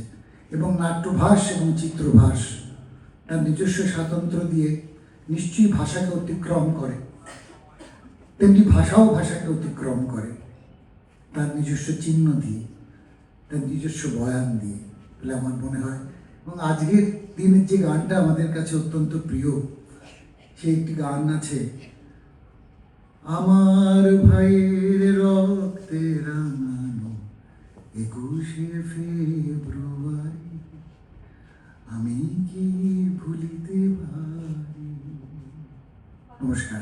এবং নাট্যভাস এবং চিত্রভাস তার নিজস্ব স্বাতন্ত্র্য দিয়ে নিশ্চয়ই ভাষাকে অতিক্রম করে, তেমনি ভাষাও ভাষাকে অতিক্রম করে তার নিজস্ব চিহ্ন দিয়ে, তার নিজস্ব বয়ান দিয়ে বলে আমার মনে হয়। এবং আজকের দিনের যে গানটা আমাদের কাছে অত্যন্ত প্রিয়, সেই একটি গান আছে, আমার ভাইয়ের রক্তে রাঙানো 21শে ফেব্রুয়ারি, আমি কি ভুলিতে পারি। নমস্কার।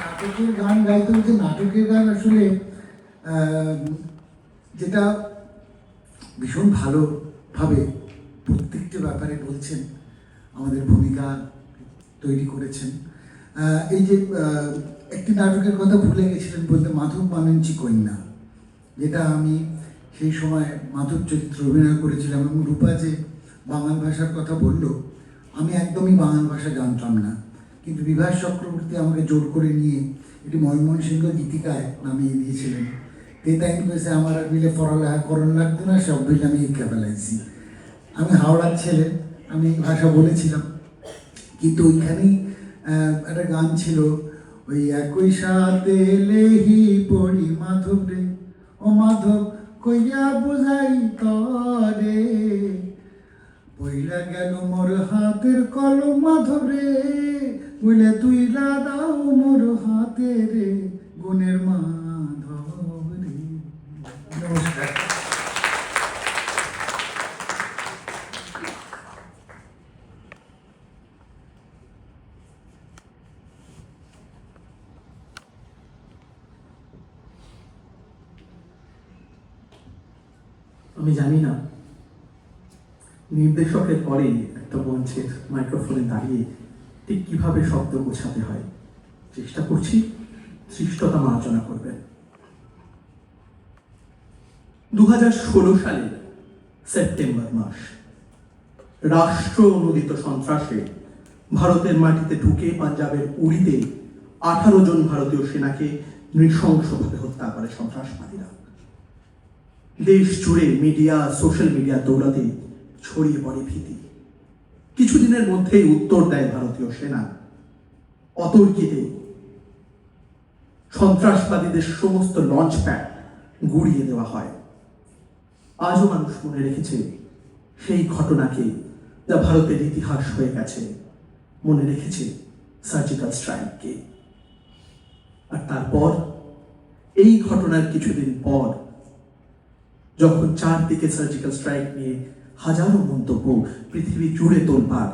নাটকের গান গাইতে হচ্ছে, নাটকের গান আসলে যেটা ভীষণ ভালোভাবে প্রত্যেকটি ব্যাপারে বলছেন, আমাদের ভূমিকা তৈরি করেছেন। এই যে একটি নাটকের কথা ভুলে গেছিলেন বলতে, মাধব মানঞ্চি কন্যা, যেটা আমি সেই সময় মাধব চরিত্র অভিনয় করেছিলাম। এবং রূপা যে বাংলা ভাষার কথা বলল, আমি একদমই বাংলা ভাষা জানতাম না, কিন্তু বিভাস চক্রবর্তী আমাকে জোর করে নিয়ে এটি ময়মনসিংহ গীতিকায় নামিয়ে দিয়েছিলেন। তাই করেছে আমার আর মিলে পড়ালেখা করণ লাগতো না, সব মিলে আমি শিক্ষা ফেলাইছি। আমি হাওড়ার ছেলে, আমি ভাষা বলেছিলাম, কিন্তু ওইখানেই একটা গান ছিল, ওই একই সাথে লেহি পড়ি মাধব রে, ও মাধব কইয়া বুঝাই তরে, বইলা গেল মোর হাতের কলম মাধব রে, বইলে তুই দাও মোর হাতে রে, গুণের মাধব রে। নমস্কার। আমি জানি না নির্দেশকের পরেই একটা মঞ্চের মাইক্রোফোনে দাঁড়িয়ে ঠিক কিভাবে শব্দ গোছাতে হয়। চেষ্টা করছি, সৃষ্টতা আলোচনা করবেন। 2016 সালের সেপ্টেম্বর মাস, রাষ্ট্র অনুদিত সন্ত্রাসে ভারতের মাটিতে ঢুকে পাঞ্জাবের উড়িতে 18 জন ভারতীয় সেনাকে নৃশংসভাবে হত্যা করে সন্ত্রাসবাদীরা। দেশ জুড়ে মিডিয়া, সোশ্যাল মিডিয়া দৌলতে ছড়িয়ে পড়ে ভীতি। কিছুদিনের মধ্যেই উত্তর দেয় ভারতীয় সেনা। অতর্কিতে সন্ত্রাসবাদীদের সমস্ত লঞ্চ প্যাড গুড়িয়ে দেওয়া হয়। আজও মানুষ মনে রেখেছে সেই ঘটনাকে, যা ভারতের ইতিহাস হয়ে গেছে। মনে রেখেছে সার্জিক্যাল স্ট্রাইককে। আর তারপর এই ঘটনার কিছুদিন পর, যখন চারদিকে সার্জিক্যাল স্ট্রাইক নিয়ে হাজারো মন্তব্য পৃথিবী জুড়ে তোলপাড়,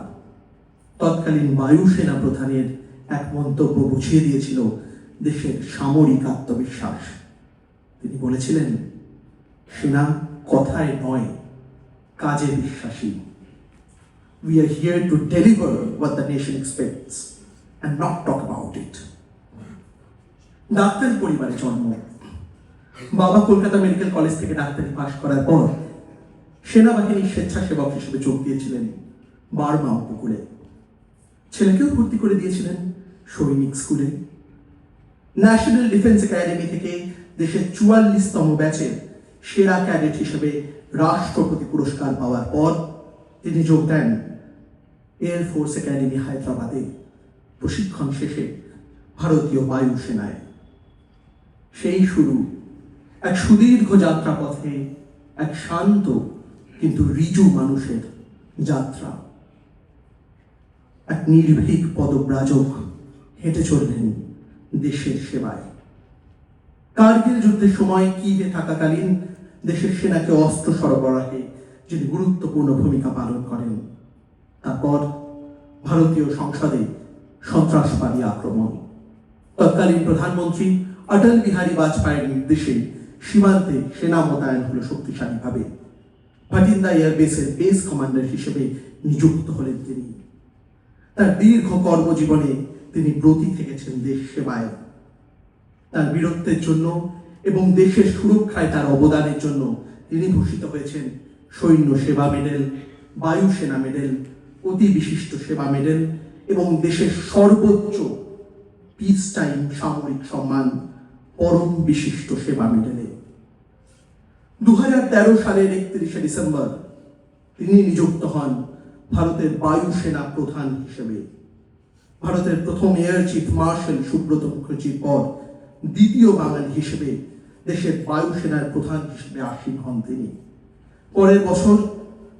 তৎকালীন বায়ুসেনা প্রধানের এক মন্তব্য বুঝিয়ে দিয়েছিল দেশের সামরিক আত্মবিশ্বাস। তিনি বলেছিলেন, সেনা কথায় নয়, কাজে বিশ্বাসী। We are here to deliver what the nation expects and not talk about it. ডাক্তারি পরিবারে জন্ম। বাবা কলকাতা মেডিকেল কলেজ থেকে ডাক্তারি পাশ করার পর সেনাবাহিনীর স্বেচ্ছাসেবক হিসেবে যোগ দিয়েছিলেন বার্মা উপকূলে। ছেলেকেও ভর্তি করে দিয়েছিলেন সৈনিক স্কুলে। ন্যাশনাল ডিফেন্স একাডেমি থেকে দেশের 44তম ব্যাচের সেরা ক্যাডেট হিসেবে রাষ্ট্রপতি পুরস্কার পাওয়ার পর তিনি যোগ দেন এয়ার ফোর্স একাডেমি হায়দ্রাবাদে। প্রশিক্ষণ শেষে ভারতীয় বায়ুসেনায়। সেই শুরু এক সুদীর্ঘ যাত্রাপথে এক শান্ত কিন্তু ঋজু মানুষের যাত্রা। এক নির্ভীক পদব্রাজক হেঁটে চললেন দেশের সেবায়। কার্গিল যুদ্ধের সময় কিভে থাকাকালীন দেশের সেনাকে অস্ত্র সরবরাহে যিনি গুরুত্বপূর্ণ ভূমিকা পালন করেন। তারপর ভারতীয় সংসদে সন্ত্রাসবাদী আক্রমণ। তৎকালীন প্রধানমন্ত্রী অটল বিহারী বাজপেয়ীর নির্দেশে সীমান্তে সেনা মোতায়েন হলো শক্তিশালীভাবে। ভাটিন্দা এয়ারবেসের বেস কমান্ডার হিসেবে নিযুক্ত হলেন তিনি। তার দীর্ঘ কর্মজীবনে তিনি ব্রতী থেকেছেন দেশ সেবায়। তার বীরত্বের জন্য এবং দেশের সুরক্ষায় তার অবদানের জন্য তিনি ভূষিত হয়েছেন সৈন্য সেবা মেডেল, বায়ুসেনা মেডেল, অতি বিশিষ্ট সেবা মেডেল এবং দেশের সর্বোচ্চ পিস টাইম সামরিক সম্মান পরম বিশিষ্ট সেবা মেডেলে। 2013 সালের 31শে ডিসেম্বর তিনি নিযুক্ত হন ভারতের বায়ুসেনা প্রধান হিসেবে। ভারতের প্রথম এয়ার চিফ মার্শাল সুব্রত মুখার্জির পর দ্বিতীয় বাঙালি হিসেবে দেশের বায়ুসেনার প্রধান হিসেবে আসীন হন তিনি। পরের বছর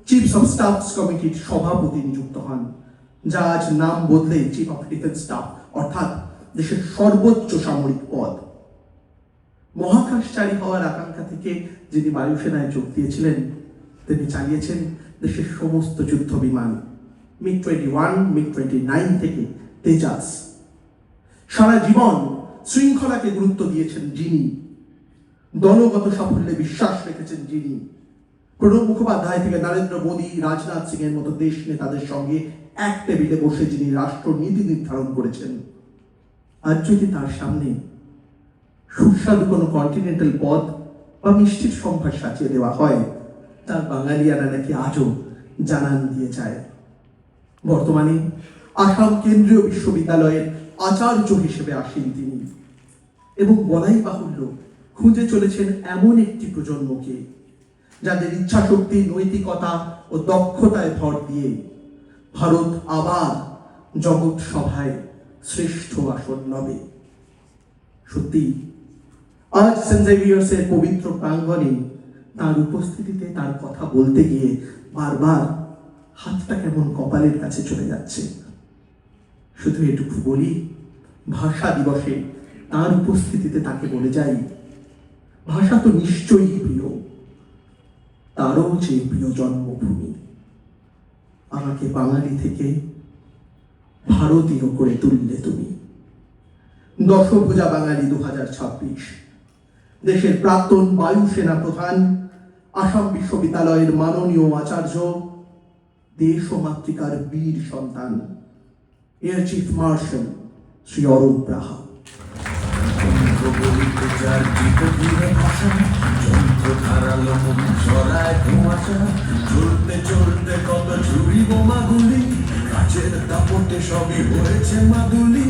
চিফ অফ স্টাফস কমিটির সভাপতি নিযুক্ত হন, যা আজ নাম বদলে চিফ অফ ডিফেন্স স্টাফ, অর্থাৎ দেশের সর্বোচ্চ সামরিক পদ। মহাকাশচারী হওয়ার আকাঙ্ক্ষা থেকে যিনি বায়ুসেনায় যোগ দিয়েছিলেন, তিনি চালিয়েছেন দেশের সমস্ত যুদ্ধ বিমান, MiG-21, MiG-29 থেকে তেজাস। সারা জীবন শৃঙ্খলাকে গুরুত্ব দিয়েছেন যিনি, দলগত সাফল্যে বিশ্বাস রেখেছেন যিনি, প্রণব মুখোপাধ্যায় থেকে নরেন্দ্র মোদী, রাজনাথ সিং এর মতো দেশ নেতাদের সঙ্গে এক টেবিলে বসে যিনি রাষ্ট্র নীতি নির্ধারণ করেছেন, আজ যদি তার সামনে সুস্বাদু কোনো কন্টিনেন্টাল পদ বা মিষ্টির সম্ভার সাজিয়ে দেওয়া হয়, তার বাঙালিয়ানা নাকি আজও জানান দিয়ে যায়। বর্তমানে আসাম কেন্দ্রীয় বিশ্ববিদ্যালয়ের আচার্য হিসেবে আসেন তিনি এবং বলাই বাহুল্য খুঁজে চলেছেন এমন একটি প্রজন্মকে যাদের ইচ্ছাশক্তি, নৈতিকতা ও দক্ষতায় ভর দিয়ে ভারত আবার জগৎ সভায় শ্রেষ্ঠ আসন লবে। সত্যি আজ সেন্ট জেভিয়ার্সের পবিত্র প্রাঙ্গণে তার উপস্থিতিতে তার কথা বলতে গিয়ে বারবার হাতটা কেমন কপালের কাছে চলে যাচ্ছে। শুধু এটুকু বলি, ভাষা দিবসে তার উপস্থিতিতে তাকে বলে যাই, ভাষা তো নিশ্চয়ই প্রিয়, তারও চেয়ে প্রিয় জন্মভূমি। আমাকে বাঙালি থেকে ভারতীয় করে তুললে তুমি। দশভুজা বাঙালি 2026। দেশের প্রাক্তন বায়ুসেনা প্রধান, আসাম বিশ্ববিদ্যালয়ের মাননীয় আচার্য, দেশ ও মাতৃকার বীর সন্তান, air chief marshal Shri Arup Raha. চলতে চলতে কত ঝুড়ি বোমা গুলি, কাচের দাপটে সবই হয়েছে মাদুলি।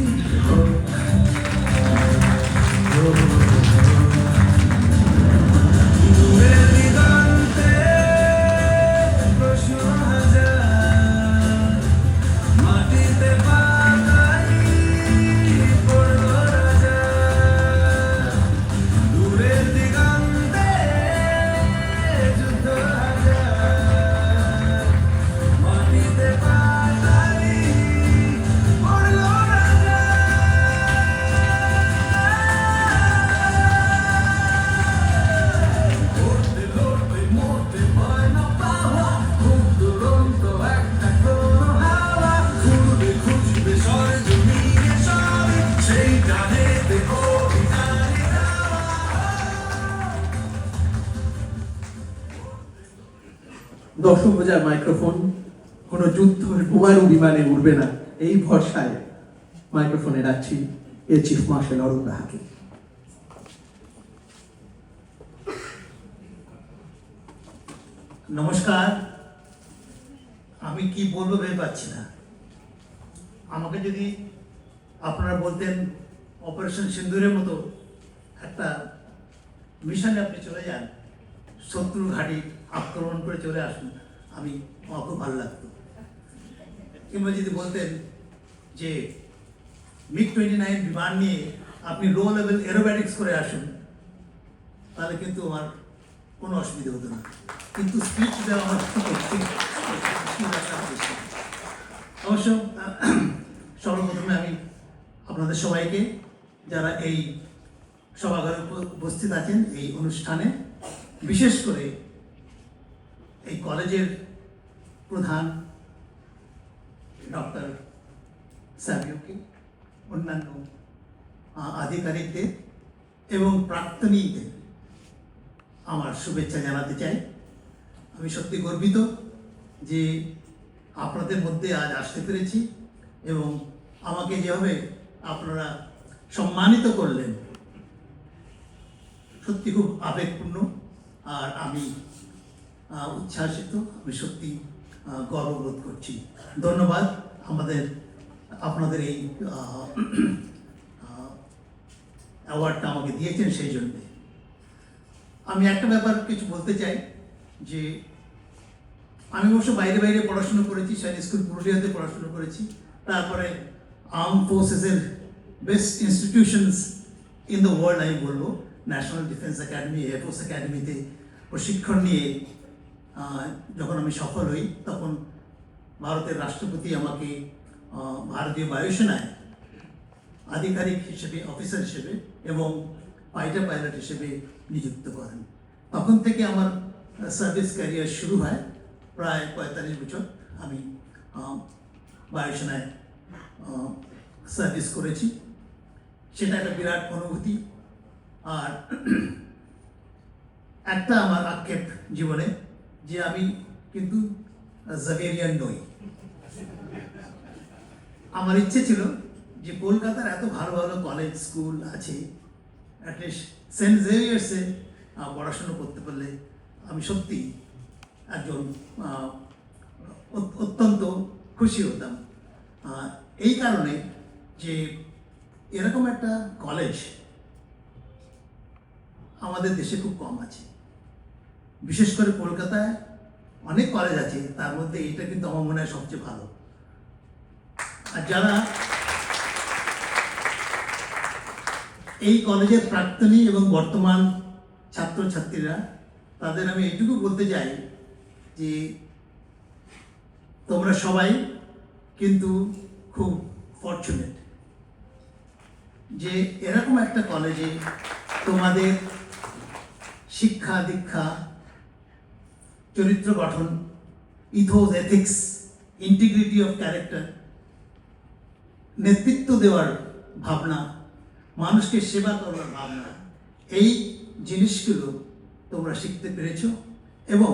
দশম বোঝার মাইক্রোফোন কোনো যুদ্ধ বোমারু বিমানে উঠবে না, এই ভরসায় মাইক্রোফোনে রাখছি এর চিফ মার্শাল অরুণ রাহাকে। নমস্কার। আমি কি বলবো ভেবে পাচ্ছি না। আমাকে যদি আপনারা বলতেন অপারেশন সিন্দুরের মতো একটা মিশনে আপনি চলে যান, শত্রু ঘাঁটি আক্রমণ করে চলে আসুন, আমার খুব ভালো লাগতো। কিংবা যদি বলতেন যে MiG-29 বিমান নিয়ে আপনি লো লেভেল এরোব্যাটিক্স করে আসুন, তাহলে কিন্তু আমার কোনো অসুবিধা হতো না। কিন্তু স্পিচ দেওয়া আমার অবশ্য সর্বপ্রথমে আমি আপনাদের সবাইকে, যারা এই সভাঘরে উপস্থিত আছেন এই অনুষ্ঠানে, বিশেষ করে এই কলেজের প্রধান ডক্টর স্যাভিওকে, অন্যান্য আধিকারিকদের এবং প্রাক্তনীদের আমার শুভেচ্ছা জানাতে চাই। আমি সত্যি গর্বিত যে আপনাদের মধ্যে আজ আসতে পেরেছি এবং আমাকে যেভাবে আপনারা সম্মানিত করলেন, সত্যি খুব আবেগপূর্ণ। আর আমি উচ্ছ্বাসিত, আমি সত্যি গর্ববোধ করছি। ধন্যবাদ আপনাদের এই অ্যাওয়ার্ডটা আমাকে দিয়েছেন সেই জন্যে। আমি একটা ব্যাপার কিছু বলতে চাই যে আমি অবশ্য বাইরে বাইরে পড়াশুনো করেছি, সৈনিক স্কুল পুরুলিয়াতে পড়াশুনো করেছি, তারপরে আর্ম ফোর্সেসের best institutions in the world আমি বলবো, ন্যাশনাল ডিফেন্স একাডেমি, এয়ারফোর্স একাডেমিতে প্রশিক্ষণ নিয়ে যখন আমি সফল হই, তখন ভারতের রাষ্ট্রপতি আমাকে ভারতীয় বায়ুসেনায় আধিকারিক হিসেবে, অফিসার হিসেবে এবং ফাইটার পাইলট হিসেবে নিযুক্ত করেন। তখন থেকে আমার সার্ভিস ক্যারিয়ার শুরু হয়। প্রায় 45 বছর আমি বায়ুসেনায় সার্ভিস করেছি। সেটা একটা বিরাট অনুভূতি। আর একটা আমার আক্ষেপ জীবনে, যে আমি কিন্তু জাভেরিয়ান নই। আমার ইচ্ছে ছিল যে কলকাতার এত ভালো ভালো কলেজ স্কুল আছে, অ্যাটলিস্ট সেন্ট জেভিয়ার্সে পড়াশুনো করতে পারলে আমি সত্যি একজন অত্যন্ত খুশি হতাম। এই কারণে যে এরকম একটা কলেজ আমাদের দেশে খুব কম আছে। বিশেষ করে কলকাতায় অনেক কলেজ আছে, তার মধ্যে এটা কিন্তু আমার মনে হয় সবচেয়ে ভালো। আর যারা এই কলেজের প্রাক্তনী এবং বর্তমান ছাত্রছাত্রীরা, তাদের আমি এইটুকু বলতে চাই যে তোমরা সবাই কিন্তু খুব ফরচুনেট যে এরকম একটা কলেজে তোমাদের শিক্ষা দীক্ষা, চরিত্র গঠন, ethos, ethics, integrity of character, নেতৃত্ব দেওয়ার ভাবনা, মানুষকে সেবা করার ভাবনা, এই জিনিসগুলো তোমরা শিখতে পেরেছ এবং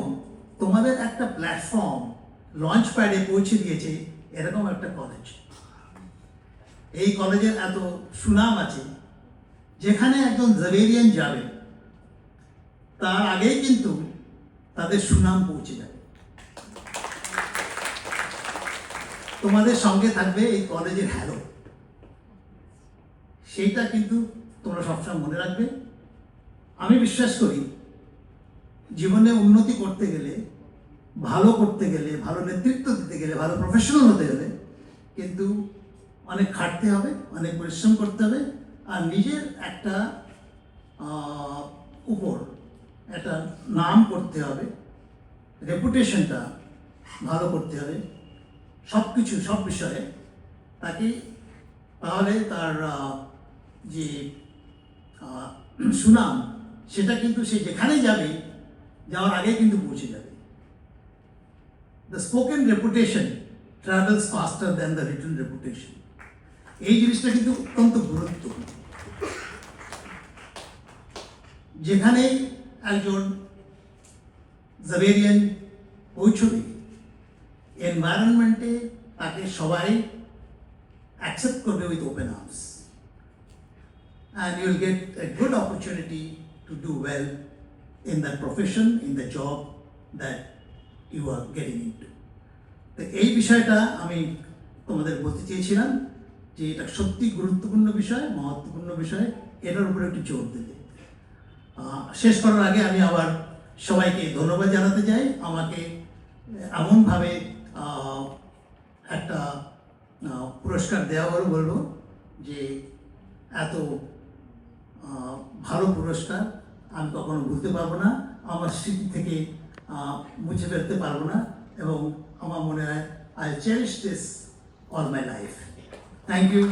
তোমাদের একটা প্ল্যাটফর্ম, লঞ্চ প্যাডে পৌঁছে দিয়েছে এরকম একটা কলেজ। এই কলেজের এত সুনাম আছে, যেখানে একজন জাভেরিয়ান যাবে তার আগেই কিন্তু তাদের সুনাম পৌঁছে যাবে। তোমাদের সঙ্গে থাকবে এই কলেজের হ্যালো, সেইটা কিন্তু তোমরা সবসময় মনে রাখবে। আমি বিশ্বাস করি জীবনে উন্নতি করতে গেলে, ভালো করতে গেলে, ভালো নেতৃত্ব দিতে গেলে, ভালো প্রফেশনাল হতে গেলে কিন্তু অনেক খাটতে হবে, অনেক পরিশ্রম করতে হবে, আর নিজের একটা উপর একটা নাম করতে হবে, রেপুটেশনটা ভালো করতে হবে সব কিছু, সব বিষয়ে, তাকে তাহলে তার যে সুনাম সেটা কিন্তু সে যেখানে যাবে, যাওয়ার আগে কিন্তু পৌঁছে যাবে। The spoken reputation travels ফাস্টার than the written reputation. এই জিনিসটা কিন্তু অত্যন্ত গুরুত্বপূর্ণ। যেখানে একজন জাভেরিয়ান পৌঁছবে, এনভায়রনমেন্টে তাকে সবাই অ্যাকসেপ্ট করবে with open arms, and you will get a good opportunity to do well in that profession, in the job that you are getting into. তো এই বিষয়টা আমি তোমাদের বলতে চেয়েছিলাম যে এটা সত্যি গুরুত্বপূর্ণ বিষয়, মহত্বপূর্ণ বিষয়, এটার উপরে একটু জোর দেবে। শেষ করার আগে আমি আবার সবাইকে ধন্যবাদ জানাতে চাই। আমাকে এমনভাবে একটা পুরস্কার দেওয়া হলো, বলবো যে এত ভালো পুরস্কার আমি কখনো ভুলতে পারবো না, আমার স্মৃতি থেকে মুছে ফেলতে পারবো না, এবং আমার মনে হয় I cherish this all my life. Thank you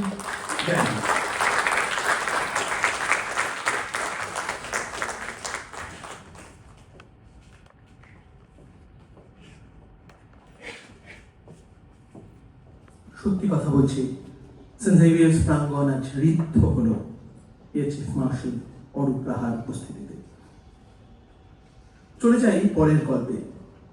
very much. সত্যি কথা বলছি, সেন্ট জেভিয়ার্স প্রাঙ্গণ আজ ঋদ্ধ হলো এর চিফ মার্শাল অরূপ রাহার উপস্থিতিতে। চলে যাই পরের গল্পে।